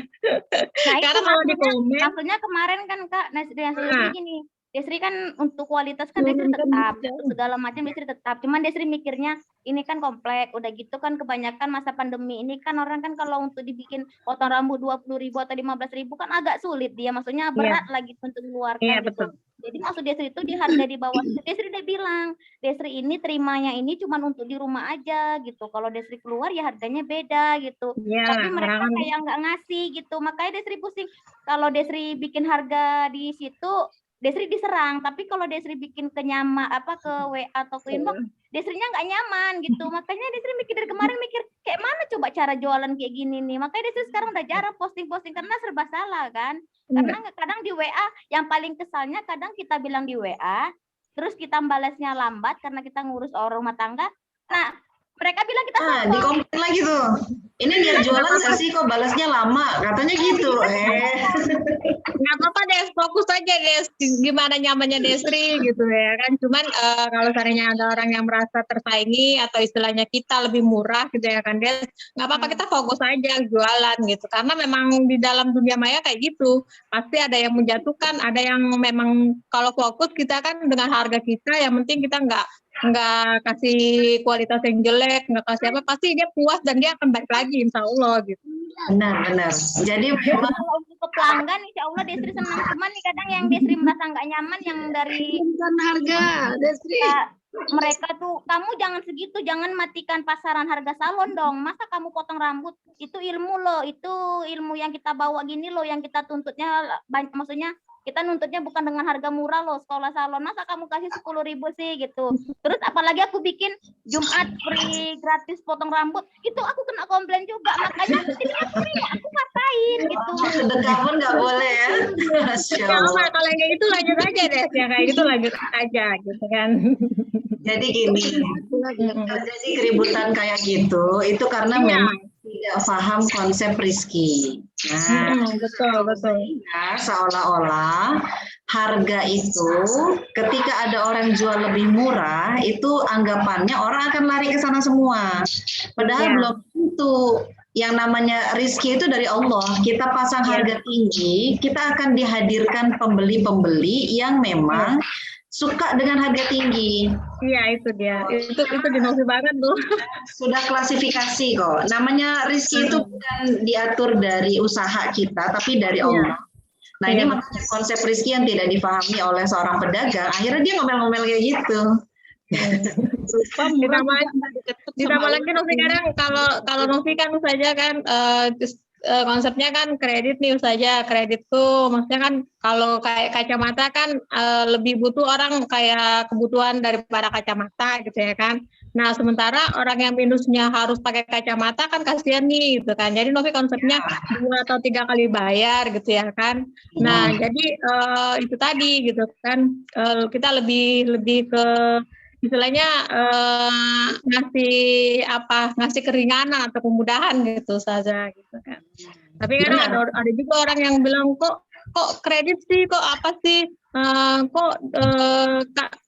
Nah, karena kalau di komen, maksudnya kemarin kan Kak Desri gini, Desri kan untuk kualitas kan Desri tetap, segala macam Desri tetap. Cuman Desri mikirnya ini kan kompleks, udah gitu kan kebanyakan masa pandemi ini kan orang kan kalau untuk dibikin potong rambut 20.000 atau 15.000 kan agak sulit dia, maksudnya berat lagi untuk mengeluarkan gitu. Betul. Jadi maksud Desri itu di harga di bawah. Desri udah bilang, Desri ini terimanya ini cuma untuk di rumah aja gitu. Kalau Desri keluar ya harganya beda gitu. Tapi mereka kayak nggak ngasih gitu. Makanya Desri pusing. Kalau Desri bikin harga di situ, Desri diserang, tapi kalau Desri bikin ke WA atau ke inbox, Desrinya nggak nyaman gitu. Makanya Desri dari kemarin mikir kayak mana coba cara jualan kayak gini nih. Makanya Desri sekarang udah jarang posting-posting karena serba salah kan. Karena kadang di WA yang paling kesalnya kadang kita bilang di WA, terus kita balasnya lambat karena kita ngurus orang rumah tangga. Nah, mereka bilang kita sombong. Di komen lagi tuh. Ini niat jualan nggak sih kok balasnya lama? Katanya gitu. Nggak apa-apa Des, fokus aja Des, gimana nyamannya Desri gitu ya kan. Cuman kalau seandainya ada orang yang merasa tersaingi atau istilahnya kita lebih murah gitu ya kan Des, nggak apa-apa, kita fokus aja jualan gitu. Karena memang di dalam dunia maya kayak gitu, pasti ada yang menjatuhkan, ada yang memang kalau fokus kita kan dengan harga kita, yang penting kita nggak nggak kasih kualitas yang jelek, nggak kasih apa, pasti dia puas dan dia akan balik lagi, insya Allah gitu. Benar. Jadi memang Kalau untuk pelanggan, insya Allah Desri senang. Cuman nih kadang yang Desri merasa nggak nyaman yang dari Bukan harga, Desri. mereka tuh, kamu jangan segitu, jangan matikan pasaran harga salon dong. Masa kamu potong rambut? Itu ilmu loh, itu ilmu yang kita bawa gini loh, yang kita tuntutnya banyak, maksudnya kita nuntutnya bukan dengan harga murah loh, sekolah salon. Masa kamu kasih 10.000 sih gitu. Terus apalagi aku bikin Jumat free gratis potong rambut, itu aku kena komplain juga. Makanya aku ngapain gitu. sedekah pun nggak boleh ya. Masya Ya Allah. apa, kalau yang kayak gitu lanjut aja deh, ya kayak gitu lanjut aja gitu kan. Jadi gini, terjadi keributan kayak gitu, itu karena Iya. memang tidak paham konsep rizki. Nah, Betul. ya, seolah-olah harga itu ketika ada orang jual lebih murah, itu anggapannya orang akan lari ke sana semua. Padahal Ya. belum tentu. Yang namanya rizki itu dari Allah. Kita pasang harga tinggi, kita akan dihadirkan pembeli-pembeli yang memang suka dengan harga tinggi. Iya itu dia, itu dinovi banget tuh. Sudah klasifikasi kok. Namanya rizki itu bukan diatur dari usaha kita, tapi dari Allah. Nah ini Iya. makanya konsep rizki yang tidak dipahami oleh seorang pedagang, akhirnya dia ngomel-ngomel kayak gitu. Ditambah lagi Novi kadang kalau Novi kan saja kan konsepnya kan kredit nih saja, kredit tuh maksudnya kan kalau kayak kacamata kan lebih butuh orang kayak kebutuhan daripada kacamata gitu ya kan. Nah sementara orang yang minusnya harus pakai kacamata kan kasihan nih gitu kan. Jadi Novi konsepnya 2 atau 3 kali bayar gitu ya kan. Nah jadi itu tadi gitu kan, kita lebih ke istilahnya ngasih keringanan atau kemudahan gitu saja gitu kan. Tapi kan ada juga orang yang bilang kok kredit sih, kok apa sih,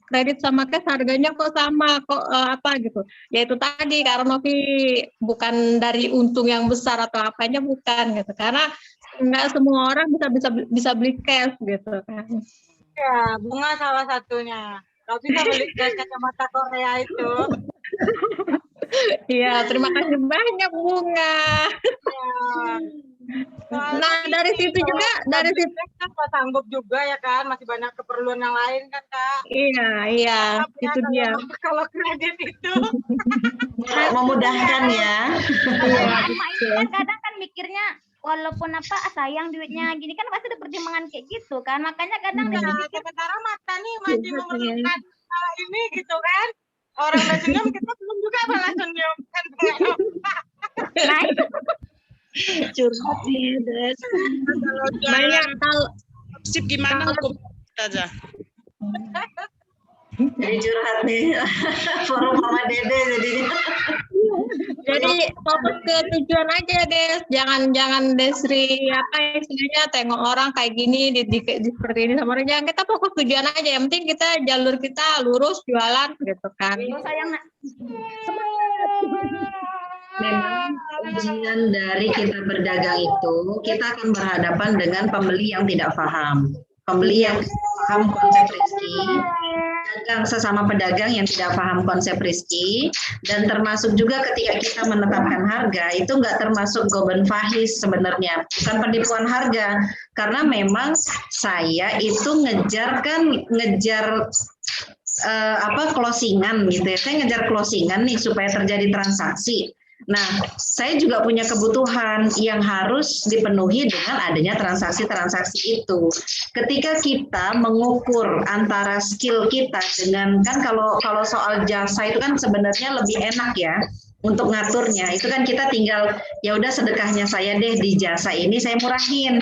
kredit sama cash harganya kok sama, kok apa gitu. Ya itu tadi karena Novi bukan dari untung yang besar atau apanya, bukan gitu. Karena nggak semua orang bisa beli cash gitu kan. Ya, Bunga salah satunya. Tapi bisa beli kacamata Korea itu. Iya, terima kasih banyak Bunga. Ya. Nah, dari situ juga, dari situ kan nggak sanggup juga ya kan, masih banyak keperluan yang lain kan Kak. Iya, Tapi itu ya, dia. Kalau kredit itu. Memudahkan ya. Sama itu kan kadang kan mikirnya walaupun sayang duitnya gini kan pasti ada pertimbangan kayak gitu kan, makanya kadang Nah, sementara mata nih masih memerlukan ini gitu kan. Orang udah senyum, kita belum juga malah senyum kan. nah itu Curhat nih, Des. Banyak kalau Sip gimana hukum Ustazah? Jadi curhat nih. Forum Mama Dede jadinya. jadi fokus ke tujuan aja Des, jangan Desri istilahnya tengok orang kayak gini di seperti ini sama orang, jangan, kita fokus tujuan aja, yang penting kita jalur kita lurus jualan gitu kan. sayang nak. Memang ujian dari kita berdagang itu, kita akan berhadapan dengan pembeli yang tidak paham. Pembeli yang paham konsep rizki, dagang sesama pedagang yang tidak paham konsep rizki, dan termasuk juga ketika kita menetapkan harga, itu nggak termasuk goben fahis sebenarnya, bukan penipuan harga, karena memang saya itu ngejar closingan gitu ya, saya ngejar closingan nih supaya terjadi transaksi. Nah, saya juga punya kebutuhan yang harus dipenuhi dengan adanya transaksi-transaksi itu. Ketika kita mengukur antara skill kita dengan, kan kalau soal jasa itu kan sebenarnya lebih enak ya untuk ngaturnya. Itu kan kita tinggal ya udah sedekahnya saya deh di jasa ini saya murahin.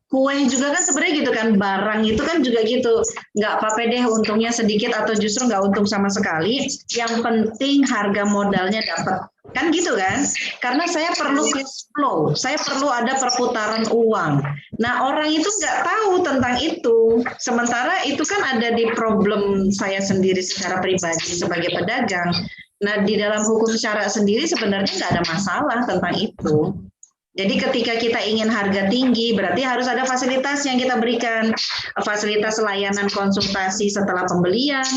Kue juga kan sebenarnya gitu kan, barang itu kan juga gitu, nggak apa-apa deh untungnya sedikit atau justru nggak untung sama sekali, yang penting harga modalnya dapat, kan gitu kan, karena saya perlu cash flow, saya perlu ada perputaran uang. Nah orang itu nggak tahu tentang itu, sementara itu kan ada di problem saya sendiri secara pribadi sebagai pedagang. Nah di dalam hukum syara sendiri sebenarnya nggak ada masalah tentang itu. Jadi ketika kita ingin harga tinggi, berarti harus ada fasilitas yang kita berikan. Fasilitas layanan konsultasi setelah pembelian,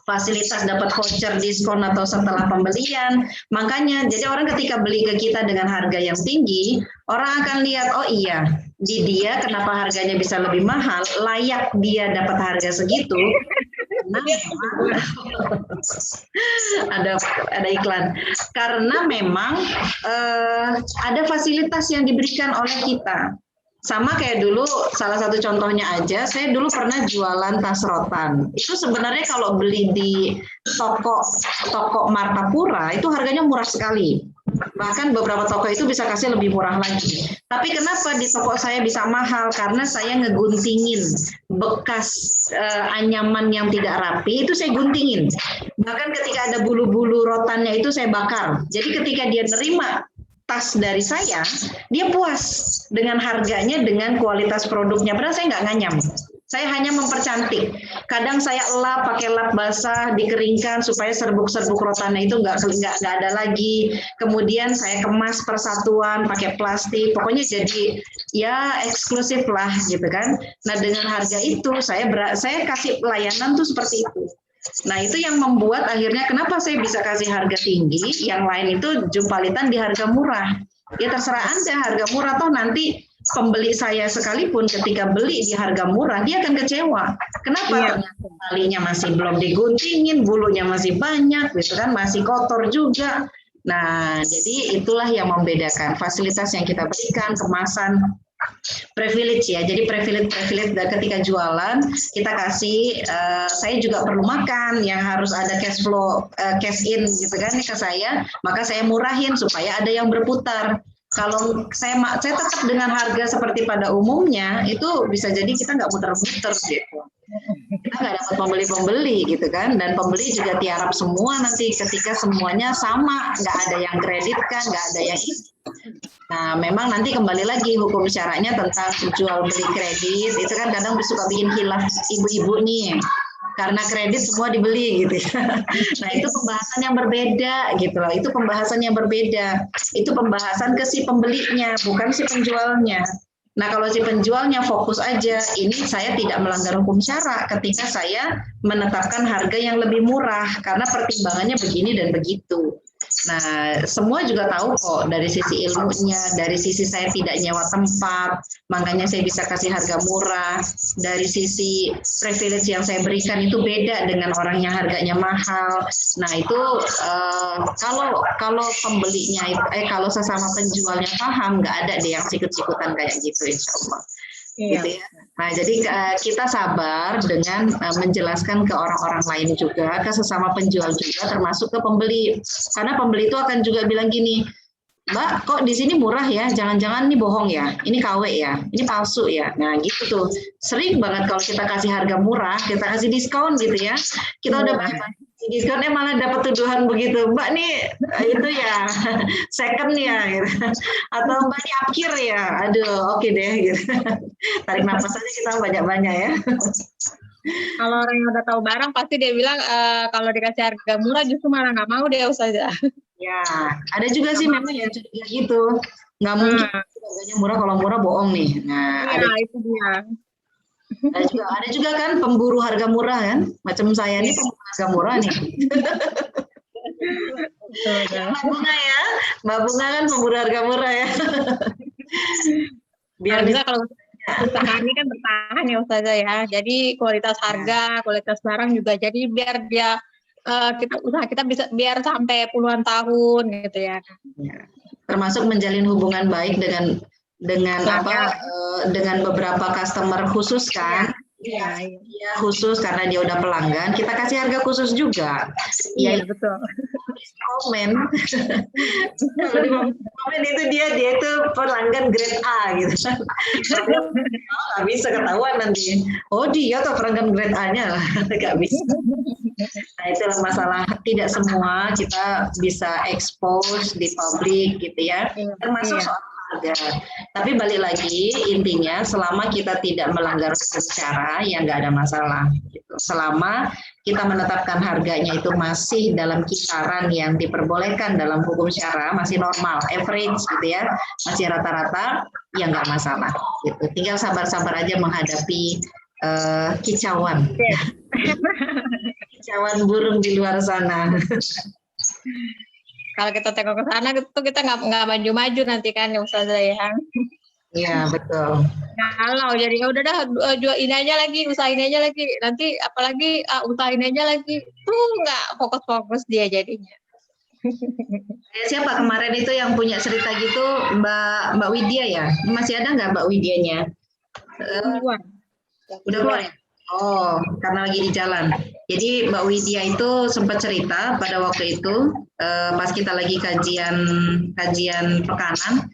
fasilitas dapat voucher diskon atau setelah pembelian. Makanya jadi orang ketika beli ke kita dengan harga yang tinggi, orang akan lihat, oh iya, di dia kenapa harganya bisa lebih mahal, layak dia dapat harga segitu. Nah, ada iklan. Karena memang ada fasilitas yang diberikan oleh kita. Sama kayak dulu, salah satu contohnya aja, saya dulu pernah jualan tas rotan. Itu sebenarnya kalau beli di toko Martapura, itu harganya murah sekali. Bahkan beberapa toko itu bisa kasih lebih murah lagi. Tapi kenapa di toko saya bisa mahal? Karena saya ngeguntingin bekas anyaman yang tidak rapi, itu saya guntingin. Bahkan ketika ada bulu-bulu rotannya itu saya bakar. Jadi ketika dia nerima tas dari saya, dia puas dengan harganya, dengan kualitas produknya. Padahal saya nggak nganyam. Saya hanya mempercantik. Kadang saya lap pakai lap basah, dikeringkan supaya serbuk-serbuk rotannya itu nggak ada lagi. Kemudian saya kemas persatuan pakai plastik. Pokoknya jadi ya eksklusif lah gitu kan. Nah dengan harga itu saya kasih pelayanan tuh seperti itu. Nah itu yang membuat akhirnya kenapa saya bisa kasih harga tinggi, yang lain itu jumpalitan di harga murah. Ya terserah Anda, harga murah toh nanti pembeli saya sekalipun ketika beli di harga murah dia akan kecewa. Kenapa? Ternyata talinya masih belum diguntingin, bulunya masih banyak, gitu kan, masih kotor juga. Nah jadi itulah yang membedakan fasilitas yang kita berikan, kemasan. Privilege ya, jadi privilege ketika jualan kita kasih, saya juga perlu makan yang harus ada cash flow, cash in gitu kan ke saya, maka saya murahin supaya ada yang berputar. Kalau saya tetap dengan harga seperti pada umumnya, itu bisa jadi kita nggak muter-muter gitu. Kita nggak dapat pembeli gitu kan, dan pembeli juga tiarap semua nanti ketika semuanya sama, nggak ada yang kreditkan, nggak ada yang itu. Nah, memang nanti kembali lagi hukum syaratnya tentang jual beli kredit itu kan kadang suka bikin khilaf ibu-ibu nih. Karena kredit semua dibeli gitu. Nah, itu pembahasan yang berbeda gitu loh. Itu pembahasan yang berbeda. Itu pembahasan ke si pembelinya, bukan si penjualnya. Nah, kalau si penjualnya fokus aja, ini saya tidak melanggar hukum syara ketika saya menetapkan harga yang lebih murah karena pertimbangannya begini dan begitu. Nah, semua juga tahu kok dari sisi ilmunya, dari sisi saya tidak nyewa tempat, makanya saya bisa kasih harga murah. Dari sisi privilege yang saya berikan itu beda dengan orang yang harganya mahal. Nah, itu kalau pembelinya, kalau sesama penjualnya paham, nggak ada deh yang sikut-sikutan kayak gitu, insya Allah. Gitu ya. Nah, jadi kita sabar dengan menjelaskan ke orang-orang lain juga, ke sesama penjual juga, termasuk ke pembeli. Karena pembeli itu akan juga bilang gini, Mbak, kok di sini murah ya? Jangan-jangan ini bohong ya? Ini KW ya? Ini palsu ya? Nah, gitu tuh. Sering banget kalau kita kasih harga murah, kita kasih diskon gitu ya. Kita udah banyak diskonnya malah dapat tuduhan begitu, Mbak nih itu ya second ya gitu. Atau Mbak ini akhir ya, aduh oke deh gitu. Tarik nafas aja kita banyak-banyak ya. Kalau orang yang udah tahu barang pasti dia bilang kalau dikasih harga murah justru malah nggak mau dia Ustazah. Ya, ada juga sih memang yang gitu, nggak mungkin harganya murah, kalau murah bohong nih. Nah, ya, itu dia. Ada juga kan pemburu harga murah kan, macam saya nih pemburu harga murah nih. Mbak Bunga ya, Mbak Bunga kan pemburu harga murah ya. Biar bisa kalau usaha ini kan bertahan ya Ustazah ya, jadi kualitas harga, kualitas barang juga, jadi biar dia kita bisa biar sampai puluhan tahun gitu ya. Termasuk menjalin hubungan baik dengan beberapa customer khusus kan. Iya, khusus karena dia udah pelanggan, kita kasih harga khusus juga. Iya, betul. Komen. Komen itu dia itu pelanggan grade A gitu. Nggak bisa ketahuan nanti. Oh dia tuh pelanggan grade A-nya lah, nggak bisa. Nah itulah masalah, tidak semua kita bisa expose di publik gitu ya. Termasuk soal harga. Tapi balik lagi intinya selama kita tidak melanggar hukum syara ya nggak ada masalah. Gitu. Selama kita menetapkan harganya itu masih dalam kisaran yang diperbolehkan dalam hukum syara, masih normal, average gitu ya, masih rata-rata, ya nggak masalah. Gitu. Tinggal sabar-sabar aja menghadapi kicauan. kicauan burung di luar sana. Kalau kita tengok ke sana itu kita nggak maju-maju nanti kan ya Ustazah ya. Iya, betul. Kalau jadi ya udah dah jual ini aja lagi, usahain aja lagi. Nanti apalagi usahain aja lagi. Tuh nggak fokus-fokus dia jadinya. Siapa kemarin itu yang punya cerita gitu, Mbak Widya ya? Masih ada nggak Mbak Widyanya? Udah keluar ya? Oh, karena lagi di jalan. Jadi Mbak Widya itu sempat cerita pada waktu itu pas kita lagi kajian pekanan,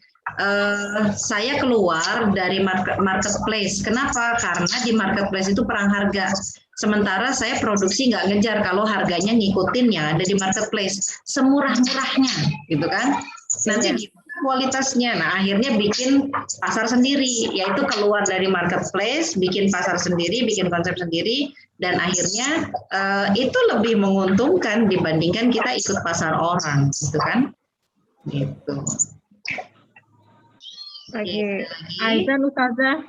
saya keluar dari marketplace. Kenapa? Karena di marketplace itu perang harga. Sementara saya produksi nggak ngejar kalau harganya ngikutin yang ada di marketplace. Semurah-murahnya, gitu kan? Nanti gimana kualitasnya? Nah, akhirnya bikin pasar sendiri, yaitu keluar dari marketplace, bikin pasar sendiri, bikin konsep sendiri, dan akhirnya itu lebih menguntungkan dibandingkan kita ikut pasar orang, gitu kan? Gitu. Lagi azan Ustazah.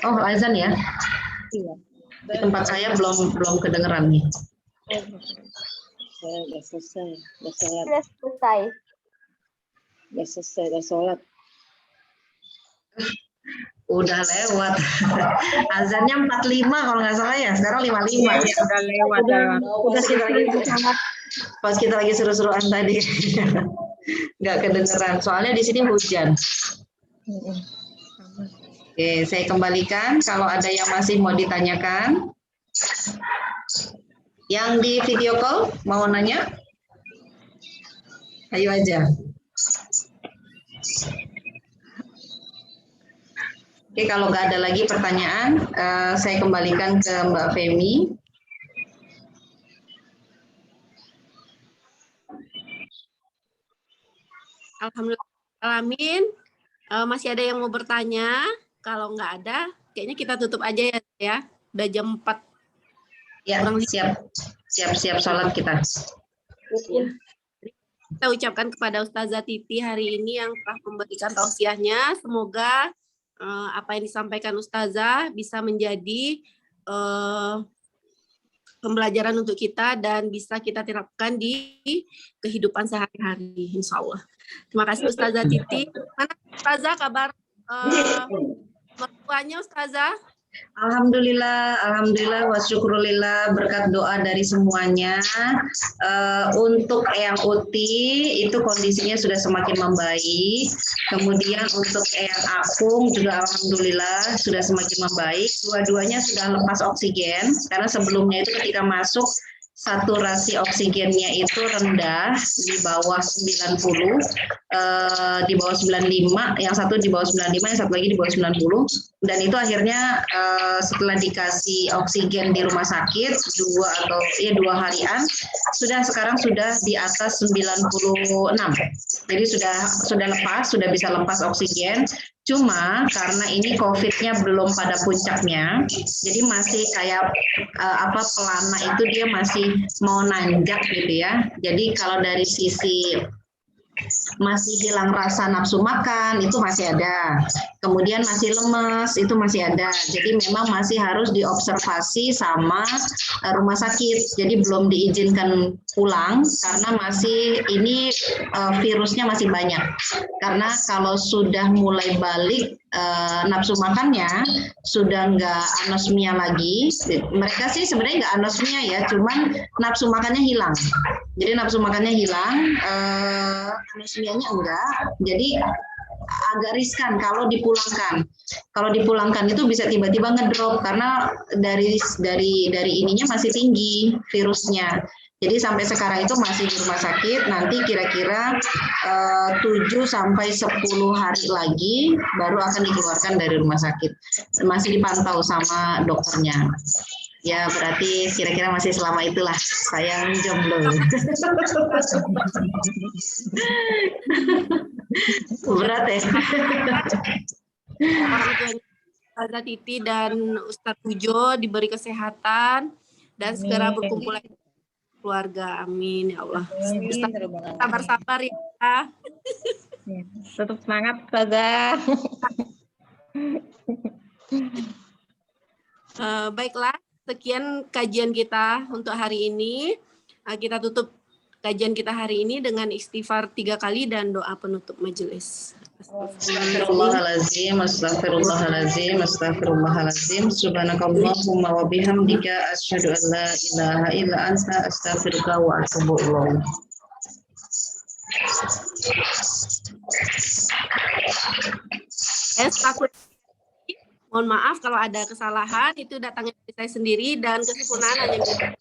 Oh, azan ya? Iya. Di tempat saya belum kedengeran nih. Saya udah selesai, udah sholat, Sudah selesai. udah sholat. Udah lewat. Azannya 45 kalau nggak salah ya. Sekarang 55. Iya, udah lewat. Pas kita lagi seru-seruan tadi. Nggak kedengeran. Soalnya di sini hujan. Oke, saya kembalikan. Kalau ada yang masih mau ditanyakan. Yang di video call mau nanya? Ayo aja. Oke, kalau nggak ada lagi pertanyaan, saya kembalikan ke Mbak Femi. Alhamdulillah. Alamin. Masih ada yang mau bertanya? Kalau nggak ada, kayaknya kita tutup aja ya. Udah jam 4. Ya, siap sholat kita. Ya. Kita ucapkan kepada Ustazah Titi hari ini yang telah memberikan tausiahnya. Semoga apa yang disampaikan Ustazah bisa menjadi pembelajaran untuk kita dan bisa kita terapkan di kehidupan sehari-hari, insya Allah. Terima kasih Ustazah Titi. Mana Ustazah kabar mertuanya Ustazah? Alhamdulillah wa syukurillah, berkat doa dari semuanya. Untuk Eyang Uti itu kondisinya sudah semakin membaik. Kemudian untuk Eyang Apung juga alhamdulillah sudah semakin membaik. Dua-duanya sudah lepas oksigen karena sebelumnya itu ketika masuk saturasi oksigennya itu rendah di bawah 90, di bawah 95, yang satu di bawah 95, yang satu lagi di bawah 90, dan itu akhirnya setelah dikasih oksigen di rumah sakit 2 harian, sekarang sudah di atas 96, jadi sudah bisa lepas oksigen. Cuma karena ini COVID-nya belum pada puncaknya, jadi masih kayak pelana itu dia masih mau nanjak gitu ya. Jadi kalau dari sisi masih hilang rasa nafsu makan itu masih ada, kemudian masih lemes itu masih ada, jadi memang masih harus diobservasi sama rumah sakit, jadi belum diizinkan pulang karena masih ini virusnya masih banyak, karena kalau sudah mulai balik nafsu makannya sudah nggak anosmia lagi, mereka sih sebenarnya nggak anosmia ya, cuman nafsu makannya hilang, jadi nafsu makannya hilang, anosmianya enggak, jadi agak riskan kalau dipulangkan. Kalau dipulangkan itu bisa tiba-tiba ngedrop karena dari ininya masih tinggi virusnya. Jadi sampai sekarang itu masih di rumah sakit, nanti kira-kira 7 sampai 10 hari lagi baru akan dikeluarkan dari rumah sakit. Masih dipantau sama dokternya. Ya berarti kira-kira masih selama itulah sayang jomblo. Berat ya. Orang tuanya Ustazah Titi dan Ustadz Pujo diberi kesehatan dan segera berkumpul lagi keluarga. Amin ya Allah. Sabar-sabar ya. Tetap semangat Ustazah. Baiklah. sekian kajian kita untuk hari ini. Kita tutup kajian kita hari ini dengan istighfar 3 kali dan doa penutup majelis. Astaghfirullahalazim, astaghfirullahalazim, astaghfirullahalazim. Subhanakallahumma wa bihamdika asyhadu an la ilaha illa anta astaghfiruka wa atubu ilaik. Mohon maaf kalau ada kesalahan, itu datangnya dari saya sendiri dan kesempurnaan hanya dari